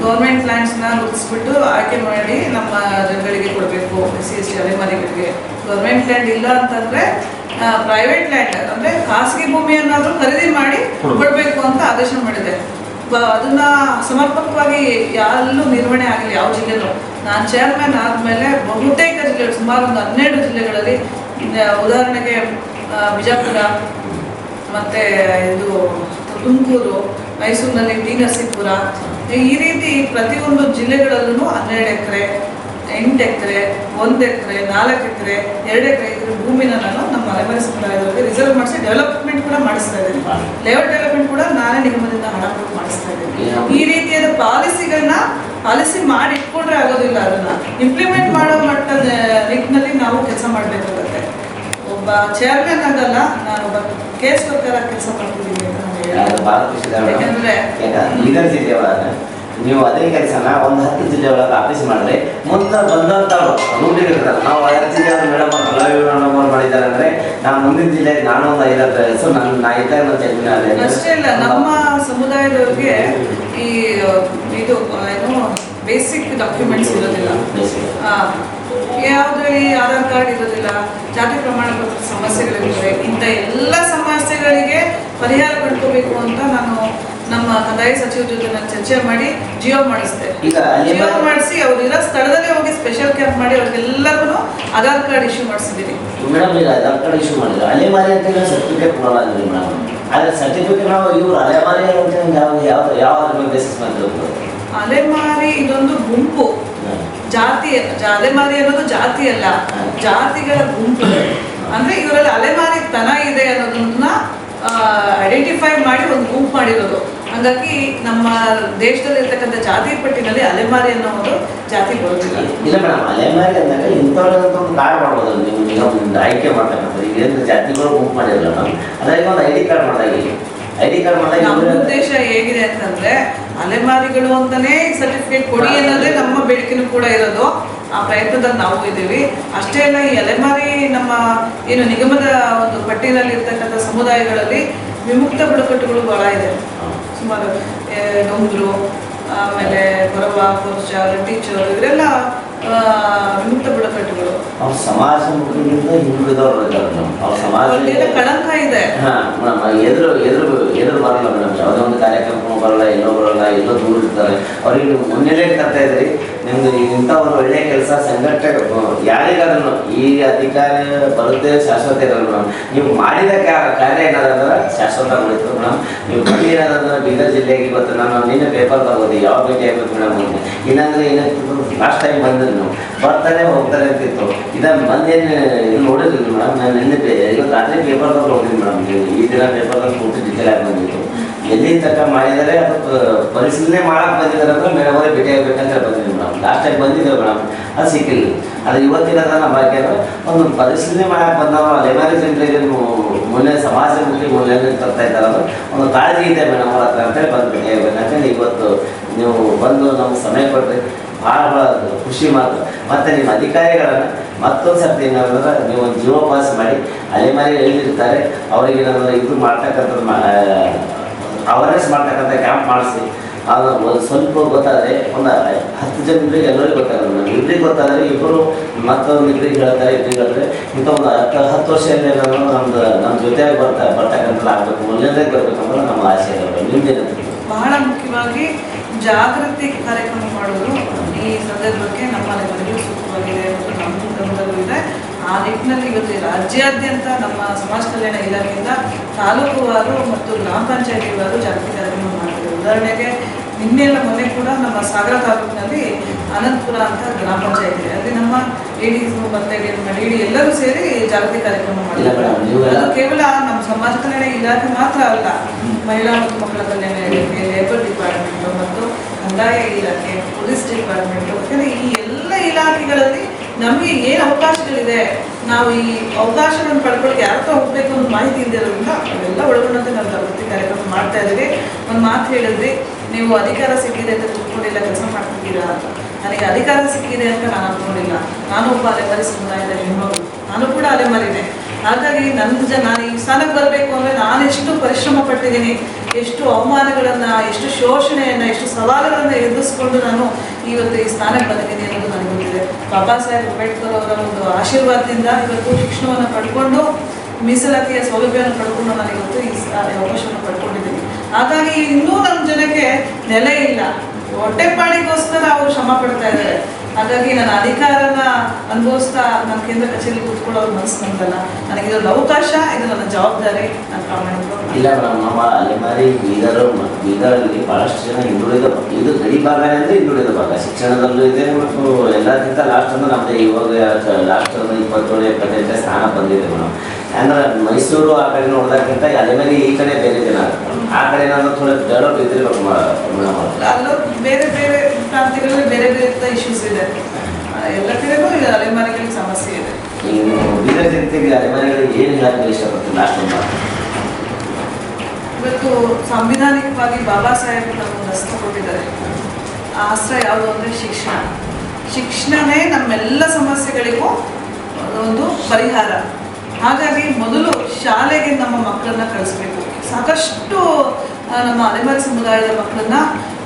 ಗೌರ್ಮೆಂಟ್ ಲ್ಯಾಂಡ್ಸ್ನ ಗುರುತಿಸ್ಬಿಟ್ಟು ಆಯ್ಕೆ ಮಾಡಿ ನಮ್ಮ ಜನಗಳಿಗೆ ಕೊಡಬೇಕು, SC/ST ಅಲೆಮಾರಿಗಳಿಗೆ. ಗೌರ್ಮೆಂಟ್ ಲ್ಯಾಂಡ್ ಇಲ್ಲ ಅಂತಂದ್ರೆ ಪ್ರೈವೇಟ್ ಲ್ಯಾಂಡ್ ಅಂದ್ರೆ ಖಾಸಗಿ ಭೂಮಿಯನ್ನಾದ್ರೂ ಖರೀದಿ ಮಾಡಿ ಕೊಡಬೇಕು ಅಂತ ಆದೇಶ ಮಾಡಿದೆ. ಅದನ್ನ ಸಮರ್ಪಕವಾಗಿ ಎಲ್ಲೂ ನಿರ್ವಹಣೆ ಆಗಿಲ್ಲ ಯಾವ ಜಿಲ್ಲೆನೂ. ನಾನು ಚೇರ್ಮನ್ ಆದಮೇಲೆ ಬಹುತೇಕ ಜಿಲ್ಲೆಗಳು, ಸುಮಾರು ಒಂದು 12 ಜಿಲ್ಲೆಗಳಲ್ಲಿ, ಉದಾಹರಣೆಗೆ ಬಿಜಾಪುರ, ಮತ್ತೆ ಇದು ತುಮಕೂರು, ಮೈಸೂರಿನಲ್ಲಿ ಟಿ ನರಸೀಪುರ, ಈ ರೀತಿ ಪ್ರತಿಯೊಂದು ಜಿಲ್ಲೆಗಳಲ್ಲೂ 12 ಎಕರೆ, 8 ಎಕರೆ, 1 ಎಕರೆ, 4 ಎಕರೆ, 2 ಎಕರೆ ಇದ್ರ ಭೂಮಿನ ನಾನು ನಮ್ಮ ಅಲೆಮಾರಿ ಸಮುದಾಯದವರಿಗೆ ರಿಸರ್ವ್ ಮಾಡಿಸಿ ಡೆವಲಪ್ಮೆಂಟ್ ಕೂಡ ಮಾಡಿಸ್ತಾ ಇದ್ದೀನಿ. ಲೇಔಟ್ ಡೆವಲಪ್ಮೆಂಟ್ ಕೂಡ ನಾನೇ ನಿಗಮದಿಂದ ಹಣ ಕೊಟ್ಟು ಮಾಡಿಸ್ತಾ ಇದ್ದೀನಿ. ಈ ರೀತಿಯಾದ ಪಾಲಿಸಿ ಮಾಡಿ ಇಟ್ಕೊಂಡ್ರೆ ಆಗೋದಿಲ್ಲ, ಅದನ್ನ ಇಂಪ್ಲಿಮೆಂಟ್ ಮಾಡೋ ಮಟ್ಟದ ನಿಟ್ಟಿನಲ್ಲಿ ನಾವು ಕೆಲಸ ಮಾಡಬೇಕಾಗುತ್ತೆ. ಒಬ್ಬ ಚೇರ್ಮನ್ ಆಗಲ್ಲ, ನಾನು ಒಬ್ಬ ಕೇಸ್ ಪ್ರಕಾರ ಕೆಲಸ ಮಾಡ್ತಿದ್ದೀನಿ ಅಂತ ನಾನು ಯಾಕಂದ್ರೆ ಬೀದರ್ ಜಿಲ್ಲೆ ಒಳಗೆ ನೀವು ಅದೇ ಕೆಲಸನ ಒಂದು 10 ಜಿಲ್ಲೆ ಒಳಗೆ ಆಫೀಸ್ ಮಾಡಿದ್ರೆ ಮುಂದೆ ಬಂದಂತ ರೂಢಿಗೆ ಇರ್ತಾರೆ. ನಾವು 5 ಜಿಲ್ಲೆ ಮೇಡಮ್ ಮೇಡಮ್ ಮಾಡಿದ್ದಾರೆ ಅಂದ್ರೆ ನಾವು ಮುಂದಿನ ಜಿಲ್ಲೆಗೆ ನಾನು ಒಂದು 5 ಹೆಸರು ನಾ ಇದ್ದಾಗ ಅಷ್ಟೇ ಇಲ್ಲ, ನಮ್ಮ ಸಮುದಾಯದವ್ರಿಗೆ ಈ ಇದು ಏನು ಬೇಸಿಕ್ ಡಾಕ್ಯುಮೆಂಟ್ಸ್ ಇರೋದಿಲ್ಲ. ಯಾವುದೇ ಆಧಾರ್ ಕಾರ್ಡ್ ಇರೋದಿಲ್ಲ, ಜಾತಿ ಪ್ರಮಾಣ ಪತ್ರ ಸಮಸ್ಯೆಗಳಿರ್ತವೆ. ಇಂಥ ಎಲ್ಲ ಸಮಸ್ಯೆಗಳಿಗೆ ಪರಿಹಾರ ಕಂಡುಕೋಬೇಕು ಅಂತ ನಾನು ನಮ್ಮ ಕಂದಾಯ ಸಚಿವರ ಜೊತೆ ನಾನು ಚರ್ಚೆ ಮಾಡಿ ಜಿಯೋ ಮಾಡಿಸಿದೆ. ಜಿಯೋ ಮಾಡಿಸಿ ಅವ್ರು ಇರೋ ಸ್ಥಳದಲ್ಲೇ ಹೋಗಿ ಸ್ಪೆಷಲ್ ಕ್ಯಾಂಪ್ ಮಾಡಿ ಅವ್ರಿಗೆಲ್ಲರಿಗೂ ಆಧಾರ್ ಕಾರ್ಡ್ ಇಶ್ಯೂ ಮಾಡಿಸಿದ್ದೀನಿ. ಮೇಡಮ್ ಈಗ ಆಧಾರ್ ಕಾರ್ಡ್ ಇಶ್ಯೂ ಮಾಡಿದ್ರು ಅಲೆಮಾರಿ ಅಂತ ಸರ್ಟಿಫಿಕೇಟ್ ಕೊಡಲ್ಲ ಮೇಡಮ್. ಆದ್ರೆ ಸರ್ಟಿಫಿಕೇಟ್ ನಾವು ಇವ್ರು ಅಲೆಮಾರಿ ಅಂತ ಯಾವ ಬೇಸಿಸ್ ಮಾಡಿದ್ರು? ಅಲೆಮಾರಿ ಇದೊಂದು ಗುಂಪು, ಜಾತಿ. ಅಲೆಮಾರಿ ಅನ್ನೋದು ಜಾತಿ ಅಲ್ಲ, ಜಾತಿಗಳ ಗುಂಪು. ಅಂದ್ರೆ ಇವರಲ್ಲಿ ಅಲೆಮಾರಿತನ ಇದೆ ಅನ್ನೋದನ್ನ ಐಡೆಂಟಿಫೈ ಮಾಡಿ ಒಂದು ಗುಂಪು ಮಾಡಿರೋದು. ಹಾಗಾಗಿ ನಮ್ಮ ದೇಶದಲ್ಲಿ ಇರ್ತಕ್ಕಂಥ ಜಾತಿ ಪಟ್ಟಿನಲ್ಲಿ ಅಲೆಮಾರಿ ಅನ್ನೋ ಒಂದು ಜಾತಿ ಬರೋದಿಲ್ಲ. ಇಲ್ಲ ಮೇಡಮ್, ಅಲೆಮಾರಿ ಅಂದಾಗ ಇಂಥವ್ರಂತ ಒಂದು ಕಾರ್ಡ್ ಮಾಡ್ಬೋದು ನೀವು ಆಯ್ಕೆ ಮಾಡ್ತಕ್ಕಂಥ. ಈಗ ಜಾತಿಗಳು ಗುಂಪು ಮಾಡಿರಲ್ಲ ನಾವು, ಅದ್ರಾಗ ಒಂದು ID ಕಾರ್ಡ್ ಮಾಡಿದಾಗ ನಮ್ಮ ಉದ್ದೇಶ ಹೇಗಿದೆ ಅಂತಂದ್ರೆ ಅಲೆಮಾರಿಗಳು ಅಂತಾನೆ ಸರ್ಟಿಫಿಕೇಟ್ ಕೊಡಿ ಅನ್ನೋದೇ ನಮ್ಮ ಬೇಡಿಕೆನೂ ಕೂಡ ಇರೋದು. ಆ ಪ್ರಯತ್ನದಲ್ಲಿ ನಾವು ಇದ್ದೀವಿ. ಅಷ್ಟೇ ಅಲ್ಲ, ಈ ಅಲೆಮಾರಿ ನಮ್ಮ ಏನು ನಿಗಮದ ಒಂದು ಪಟ್ಟಿಯಲ್ಲಿ ಇರ್ತಕ್ಕಂಥ ಸಮುದಾಯಗಳಲ್ಲಿ ವಿಮುಕ್ತ ಬುಡಕಟ್ಟುಗಳು ಬಹಳ ಇದೆ. ಸುಮಾರು ಡೊಂಗ್ರು, ಆಮೇಲೆ ಕೊರವ, ಕೋರ್ಚ, ರೆಡ್ಡಿಚೋರು, ಇವರೆಲ್ಲ ವಿಮುಕ್ತ ಬುಡಕಟ್ಟುಗಳು. ಅವ್ರ ಸಮಾಜ ಮುಖದಿಂದ ಹಿಂದುಳಿದವರು ಅವ್ರ ಸಮಾಜ ಕಳಂಕ ಇದೆ. ಎದುರು ಬರಲ್ಲ ಮೇಡಮ್. ಯಾವುದೋ ಒಂದು ಕಾರ್ಯಕ್ರಮ ಬರಲ್ಲ, ಎಲ್ಲೋ ದೂರ ಇರ್ತಾರೆ. ಅವ್ರಿಗೆ ನೀವು ಮುನ್ನೆಲೆ ತರ್ತಾ ಇದ್ರಿ. ನಿಮ್ದು ಇಂಥ ಒಂದು ಒಳ್ಳೆಯ ಕೆಲಸ ಸಂಘಟನೆ ಯಾರಿಗಾದ್ರೂ ಈ ಅಧಿಕಾರ ಬರುತ್ತೆ ಶಾಶ್ವತ ಇರಲ್ಲ ಮೇಡಮ್. ನೀವು ಮಾಡಿದ ಕಾರ್ಯ ಏನಾದಂದ್ರೆ ಶಾಶ್ವತ ಉಳಿತು ಮೇಡಮ್. ನೀವು ಬನ್ನಿ ಏನಾದಂದ್ರೆ ಬೀದರ್ ಜಿಲ್ಲೆಗೆ ಇವತ್ತು ನಾನು ನಿನ್ನೆ ಪೇಪರ್ ಬರ್ಬೋದು, ಯಾವ ಭೇಟಿ ಆಗ್ಬೇಕು ಮೇಡಮ್. ಇನ್ನಂದ್ರೆ ಏನಾಗ್ತಿತ್ತು, ಲಾಸ್ಟ್ ಟೈಮ್ ಬಂದ್ರೆ ನಾವು ಬರ್ತಾನೆ ಹೋಗ್ತಾರೆ ಅಂತಿತ್ತು. ಇದನ್ನು ಬಂದೇನು ಇದು ನೋಡಿದ್ರಿ ಮೇಡಮ್. ನಾನು ನಿನ್ನೆ ಇವತ್ತು ರಾತ್ರಿ ಪೇಪರ್ದಾಗ ಹೋಗಿದ್ದೀನಿ ಮೇಡಮ್. ಈ ದಿನ ಪೇಪರ್ದಾಗ ಪೂರ್ತಿ ಡಿಟೇಲ್ ಆಗಿ ಬಂದಿತ್ತು. ಎಲ್ಲಿ ತನಕ ಮಾಡಿದರೆ ಅದಕ್ಕೆ ಪರಿಶೀಲನೆ ಮಾಡಕ್ಕೆ ಬಂದಿದ್ದಾರೆ ಅಂದ್ರೆ ಮೇಡಮ್ ಅವರೇ ಭೇಟಿ ಆಗ್ಬೇಕಂತ ಬಂದಿದ್ದೀವಿ ಮೇಡಮ್. ಲಾಸ್ಟ್ ಟೈಮ್ ಬಂದಿದ್ದೇವೆ ಮೇಡಮ್, ಅದು ಸಿಕ್ಕಿಲ್ಲ. ಅದು ಇವತ್ತಿನ ನಮ್ಮ ಬಾಕಿ ಅಂದ್ರೆ ಒಂದು ಪರಿಶೀಲನೆ ಮಾಡಕ್ಕೆ ಬಂದವರು ಅಲೆಮಾರಿ ಜನರಿಗೆ ಮೊನ್ನೆ ಸಮಾಜಮುಖಿ ಮೂಲ್ಯ ತರ್ತಾ ಇದ್ದಾರಲ್ಲ, ಒಂದು ಕಾಳಜಿ ಇದೆ ಮೇಡಮ್ ಅವ್ರ ಹತ್ರ ಅಂತೇಳಿ ಬಂದು ಭೇಟಿ ಆಗ್ಬೇಕು. ಯಾಕಂದ್ರೆ ಇವತ್ತು ನೀವು ಬಂದು ನಮ್ಗೆ ಸಮಯ ಕೊಟ್ಟರೆ ಭಾಳ ಖುಷಿ ಮಾತು. ಮತ್ತು ನಿಮ್ಮ ಅಧಿಕಾರಿಗಳನ್ನು ಮತ್ತೊಂದು ಸರ್ತಿ ಏನಂದ್ರೆ ನೀವು ಒಂದು ಜೀವೋಪಾಸ ಮಾಡಿ ಅಲೆಮಾರಿ ಎಲ್ಲಿರ್ತಾರೆ ಅವರಿಗೆ ಏನಾದ್ರೆ ಇದು ಮಾಡ್ತಕ್ಕಂಥದ್ದು ಅವೇರ್ನೆಸ್ ಮಾಡ್ತಕ್ಕಂಥ ಕ್ಯಾಂಪ್ ಮಾಡಿಸಿ ಅದು ಒಂದು ಸ್ವಲ್ಪ ಗೊತ್ತಾದರೆ ಒಂದು 10 ಜನರಿಗೆ ಎಲ್ಲರಿಗೂ ಗೊತ್ತಾಗಲ್ಲ ಮೇಡಮ್. ಇಬ್ಬರಿಗೆ ಗೊತ್ತಾದರೆ ಇಬ್ಬರು ಮತ್ತೊಂದು ಇಬ್ಬರಿಗೆ ಹೇಳ್ತಾರೆ, ಇಬ್ಬರಿಗೆ ಹೇಳಿದ್ರೆ ಇಂಥ ಒಂದು 10 ವರ್ಷದಲ್ಲಿ ಏನಾದ್ರು ನಮ್ಮ ಜೊತೆಯಾಗಿ ಬರ್ತಕ್ಕಂಥದ್ದು ಆಗಬೇಕು, ಮೊದಲನೇ ಬರಬೇಕಂದ್ರೆ ನಮ್ಮ ಆಸೆ ಇದೆ. ನಿಮ್ದೇನಂತ ಬಹಳ ಮುಖ್ಯವಾಗಿ ಜಾಗೃತಿ ಕಾರ್ಯಕ್ರಮ ಮಾಡೋದು ಈ ಸಂದರ್ಭಕ್ಕೆ ನಮ್ಮ ಅಲೆಮಾರಿಗಳು ಸೂಕ್ತವಾಗಿದೆ ಮತ್ತು ನಮ್ಮ ಗಮನದಲ್ಲೂ ಇದೆ. ಆ ನಿಟ್ಟಿನಲ್ಲಿ ಇವತ್ತು ರಾಜ್ಯಾದ್ಯಂತ ನಮ್ಮ ಸಮಾಜ ಕಲ್ಯಾಣ ಇಲಾಖೆಯಿಂದ ತಾಲೂಕುವಾರು ಮತ್ತು ಗ್ರಾಮ ಪಂಚಾಯತಿವಾರು ಜಾಗೃತಿ ಕಾರ್ಯಕ್ರಮ ಮಾಡ್ತೀವಿ. ಉದಾಹರಣೆಗೆ ನಿನ್ನೆಲ್ಲ ಮೊನ್ನೆ ಕೂಡ ನಮ್ಮ ಸಾಗರ ತಾಲೂಕಿನಲ್ಲಿ ಅನಂತಪುರ ಅಂತ ಗ್ರಾಮ ಪಂಚಾಯತ್ ಇದೆ. ಅಲ್ಲಿ ನಮ್ಮ ಲೇಡೀಸು ಮತ್ತು ಲೇಡಿ ಎಲ್ಲರೂ ಸೇರಿ ಜಾಗೃತಿ ಕಾರ್ಯಕ್ರಮ ಮಾಡಿದ್ದಾರೆ. ಅದು ಕೇವಲ ನಮ್ಮ ಸಮಾಜ ಕಲ್ಯಾಣ ಇಲಾಖೆ ಮಾತ್ರ ಅಲ್ಲ, ಮಹಿಳಾ ಮತ್ತು ಮಕ್ಕಳ ಕಲ್ಯಾಣ ಇಲಾಖೆ, ಲೇಬರ್ ಡಿಪಾರ್ಟ್ಮೆಂಟು ಮತ್ತು ಕಂದಾಯ ಇಲಾಖೆ, ಪೊಲೀಸ್ ಡಿಪಾರ್ಟ್ಮೆಂಟು, ಯಾಕಂದರೆ ಈ ಎಲ್ಲ ಇಲಾಖೆಗಳಲ್ಲಿ ನಮಗೆ ಏನು ಅವಕಾಶಗಳಿದೆ, ನಾವು ಈ ಅವಕಾಶಗಳನ್ನು ಪಡ್ಕೊಳ್ಳೋಕೆ ಯಾರತ್ರ ಹೋಗಬೇಕು ಅನ್ನೋ ಮಾಹಿತಿ ಇರೋದ್ರಿಂದ ಅವೆಲ್ಲ ಒಳಗೊಂಡಂತೆ ನಾವು ಜಾಗೃತಿ ಕಾರ್ಯಕ್ರಮ ಮಾಡ್ತಾ ಇದ್ದೀವಿ. ಒಂದು ಮಾತು ಹೇಳಿದ್ವಿ, ನೀವು ಅಧಿಕಾರ ಸಿಕ್ಕಿದೆ ಅಂತ ತಿಳ್ಕೊಂಡಿಲ್ಲ, ಕೆಲಸ ಮಾಡ್ತಿದ್ದೀರಾ ಅಂತ. ನನಗೆ ಅಧಿಕಾರ ಸಿಕ್ಕಿದೆ ಅಂತ ನಾನು ಅಂದ್ಕೊಂಡಿಲ್ಲ. ನಾನು ಒಬ್ಬ ಅಲೆಮಾರಿ ಸಮುದಾಯದ ಹೆಣ್ಮಗಳು, ನಾನು ಕೂಡ ಅಲೆಮಾರಿನೇ. ಹಾಗಾಗಿ ನಾನು ಈ ಸ್ಥಾನಕ್ಕೆ ಬರಬೇಕು ಅಂದರೆ ನಾನು ಎಷ್ಟು ಪರಿಶ್ರಮ ಪಟ್ಟಿದ್ದೀನಿ, ಎಷ್ಟು ಅವಮಾನಗಳನ್ನು, ಎಷ್ಟು ಶೋಷಣೆಯನ್ನು, ಎಷ್ಟು ಸವಾಲುಗಳನ್ನು ಎದುರಿಸ್ಕೊಂಡು ನಾನು ಇವತ್ತು ಈ ಸ್ಥಾನಕ್ಕೆ ಬಂದಿದ್ದೀನಿ ಅನ್ನೋದು ನನಗೆ ಗೊತ್ತಿದೆ. ಬಾಬಾ ಸಾಹೇಬ್ ಅಂಬೇಡ್ಕರ್ ಅವರ ಒಂದು ಆಶೀರ್ವಾದದಿಂದ ಇವತ್ತು ಶಿಕ್ಷಣವನ್ನು ಪಡ್ಕೊಂಡು ಮೀಸಲಾತಿಯ ಸೌಲಭ್ಯವನ್ನು ಪಡ್ಕೊಂಡು ನಾನು ಇವತ್ತು ಈ ಅವಕಾಶವನ್ನು ಪಡ್ಕೊಂಡಿದ್ದೀನಿ. ಹಾಗಾಗಿ ಇನ್ನೂ ನಮ್ಮ ಜನಕ್ಕೆ ನೆಲೆ ಇಲ್ಲ, ಹೊಟ್ಟೆಪಾಡಿಗೋಸ್ಕರ ಅವರು ಶ್ರಮ ಪಡ್ತಾ ಇದ್ದಾರೆ. ಹಾಗಾಗಿ ನನ್ನ ಅಧಿಕಾರನ ಅನುಭವಿಸ್ತಾ ನನ್ನ ಕೇಂದ್ರ ಕಚೇರಿ ಕೂತ್ಕೊಳ್ಳೋರು ಮನಸ್ಸು ನಂದಲ್ಲ. ನನಗೆ ಇದೊಂದು ಅವಕಾಶ, ಇದು ನನ್ನ ಜವಾಬ್ದಾರಿ, ನನ್ನ ಪ್ರಾಮಾಣಿಕವಾಗಿ. ಇಲ್ಲ ಮೇಡಮ್, ನಮ್ಮ ಅಲೆಮಾರಿ ಬೀದರಲ್ಲಿ ಭಾಳಷ್ಟು ಜನ ಹಿಂದುಳಿದ, ಇದು ಗಡಿ ಭಾಗನೇ ಅಂದರೆ ಹಿಂದುಳಿದ ಭಾಗ, ಶಿಕ್ಷಣದಲ್ಲೂ ಇದೆ ಮತ್ತು ಎಲ್ಲಕ್ಕಿಂತ ಲಾಸ್ಟ್ ಅಂದ್ರೆ ನಮ್ಮದು ಇವಾಗ ಲಾಸ್ಟ್ 27-28 ಸ್ಥಾನ ಬಂದಿದೆ ಮೇಡಮ್. ಅಂದ್ರೆ ಮೈಸೂರು ಆ ಕಡೆ ನೋಡೋದಕ್ಕಿಂತ ಅಲೆಮಾರಿ ಈ ಕಡೆ ಬೇರೆ ಜನ, ಆ ಕಡೆ ನಾನು ಥೋಡೆ ಡೆವಲಪ್ ಇದ್ದಿರ್ಬೇಕು ಮೇಡಮ್. ಅಲ್ಲೂ ಬೇರೆ ಬೇರೆ ಪ್ರಾಂತ್ಯಗಳಲ್ಲಿ ಬೇರೆ ಬೇರೆ ಇಶ್ಯೂಸ್ ಇದೆ, ಎಲ್ಲ ಕಡೆಗೂ ಅಲೆಮಾರಿಗಳಿಗೆ ಸಮಸ್ಯೆ ಇದೆ. ಇನ್ನು ಬೀದರ್ ಜನತೆಗೆ ಅಲೆಮಾರಿಗಳಿಗೆ ಏನು ಹೇಳಕ್ಕೆ ಇಷ್ಟಪಡ್ತೀನಿ ಲಾಸ್ಟ್ ಒಂದು ಮಾತು? ಇವತ್ತು ಸಾಂವಿಧಾನಿಕವಾಗಿ ಬಾಬಾ ಸಾಹೇಬ್ ನಮಗೆ ಅಸ್ತ್ರ ಕೊಟ್ಟಿದ್ದಾರೆ. ಆ ಅಸ್ತ್ರ ಯಾವುದು ಅಂದರೆ ಶಿಕ್ಷಣ. ಶಿಕ್ಷಣವೇ ನಮ್ಮೆಲ್ಲ ಸಮಸ್ಯೆಗಳಿಗೂ ಒಂದು ಪರಿಹಾರ. ಹಾಗಾಗಿ ಮೊದಲು ಶಾಲೆಗೆ ನಮ್ಮ ಮಕ್ಕಳನ್ನ ಕಳಿಸ್ಬೇಕು. ಸಾಕಷ್ಟು ನಮ್ಮ ಅಲೆಮಾರಿ ಸಮುದಾಯದ ಮಕ್ಕಳನ್ನ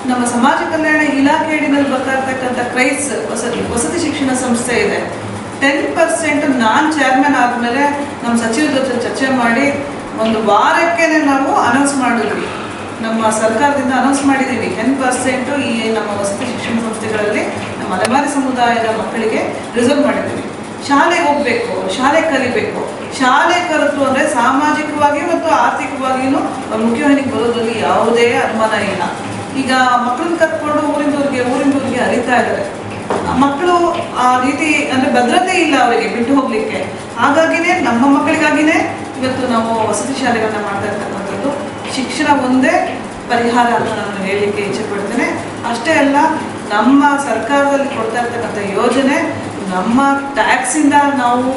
ನಮ್ಮ ಸಮಾಜ ಕಲ್ಯಾಣ ಇಲಾಖೆ ಅಡಿನಲ್ಲಿ ಬರ್ತಾ ಇರ್ತಕ್ಕಂಥ ಕ್ರೈಸ್ ವಸತಿ ಶಿಕ್ಷಣ ಸಂಸ್ಥೆ ಇದೆ. 10% ನಾನು ಚೇರ್ಮನ್ ಆದಮೇಲೆ ನಮ್ಮ ಸಚಿವರ ಜೊತೆ ಚರ್ಚೆ ಮಾಡಿ ಒಂದು ವಾರಕ್ಕೆ ನಾವು ಅನೌನ್ಸ್ ಮಾಡಿದ್ವಿ, ನಮ್ಮ ಸರ್ಕಾರದಿಂದ ಅನೌನ್ಸ್ ಮಾಡಿದ್ದೀವಿ 10% ಈ ನಮ್ಮ ವಸತಿ ಶಿಕ್ಷಣ ಸಂಸ್ಥೆಗಳಲ್ಲಿ ನಮ್ಮ ಅಲೆಮಾರಿ ಸಮುದಾಯದ ಮಕ್ಕಳಿಗೆ ರಿಸರ್ವ್ ಮಾಡಿದ್ದೀವಿ. ಶಾಲೆಗೆ ಹೋಗಬೇಕು, ಶಾಲೆ ಕಲಿಬೇಕು. ಶಾಲೆ ಕಲಿತು ಅಂದರೆ ಸಾಮಾಜಿಕವಾಗಿ ಮತ್ತು ಆರ್ಥಿಕವಾಗಿಯೂ ಮುಖ್ಯವಾಹಿನಿಗೆ ಬರೋದ್ರಲ್ಲಿ ಯಾವುದೇ ಅನುಮಾನ ಇಲ್ಲ. ಈಗ ಮಕ್ಕಳನ್ನ ಕರ್ಕೊಂಡು ಊರಿಂದೂರಿಗೆ ಅರಿತಾ ಇದ್ದಾರೆ. ಮಕ್ಕಳು ಆ ರೀತಿ ಅಂದರೆ ಭದ್ರತೆ ಇಲ್ಲ ಅವರಿಗೆ ಬಿಟ್ಟು ಹೋಗಲಿಕ್ಕೆ. ಹಾಗಾಗಿನೇ ನಮ್ಮ ಮಕ್ಕಳಿಗಾಗಿನೇ ಇವತ್ತು ನಾವು ವಸತಿ ಶಾಲೆಗಳನ್ನ ಮಾಡ್ತಾ ಇರ್ತಕ್ಕಂಥದ್ದು. ಶಿಕ್ಷಣ ಒಂದೇ ಪರಿಹಾರ ಅಂತ ನಾನು ಹೇಳಲಿಕ್ಕೆ ಇಚ್ಛೆ ಪಡ್ತೇನೆ. ಅಷ್ಟೇ ಅಲ್ಲ, ನಮ್ಮ ಸರ್ಕಾರದಲ್ಲಿ ಕೊಡ್ತಾ ಇರ್ತಕ್ಕಂಥ ಯೋಜನೆ, ನಮ್ಮ ಟ್ಯಾಕ್ಸಿಂದ ನಾವು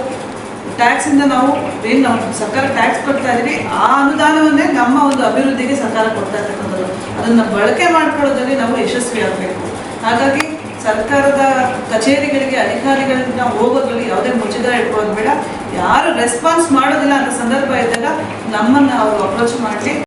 ಏನು ನಾವು ಸರ್ಕಾರ ಟ್ಯಾಕ್ಸ್ ಕೊಡ್ತಾ ಇದ್ದೀವಿ, ಆ ಅನುದಾನವನ್ನೇ ನಮ್ಮ ಒಂದು ಅಭಿವೃದ್ಧಿಗೆ ಸರ್ಕಾರ ಕೊಡ್ತಾ ಇರ್ತಕ್ಕಂಥದ್ದು. ಅದನ್ನು ಬಳಕೆ ಮಾಡ್ಕೊಳ್ಳೋದ್ರಲ್ಲಿ ನಾವು ಯಶಸ್ವಿಯಾಗಬೇಕು. ಹಾಗಾಗಿ ಸರ್ಕಾರದ ಕಚೇರಿಗಳಿಗೆ ಅಧಿಕಾರಿಗಳಿಂದ ಹೋಗೋದ್ರಲ್ಲಿ ಯಾವುದೇ ಮುಜುಗರ ಇಟ್ಕೊಳ್ಳೋದು ಬೇಡ. ಯಾರು ರೆಸ್ಪಾನ್ಸ್ ಮಾಡೋದಿಲ್ಲ ಅಂತ ಸಂದರ್ಭ ಇದ್ದಾಗ ನಮ್ಮನ್ನು ಅವರು ಅಪ್ರೋಚ್ ಮಾಡಲಿ.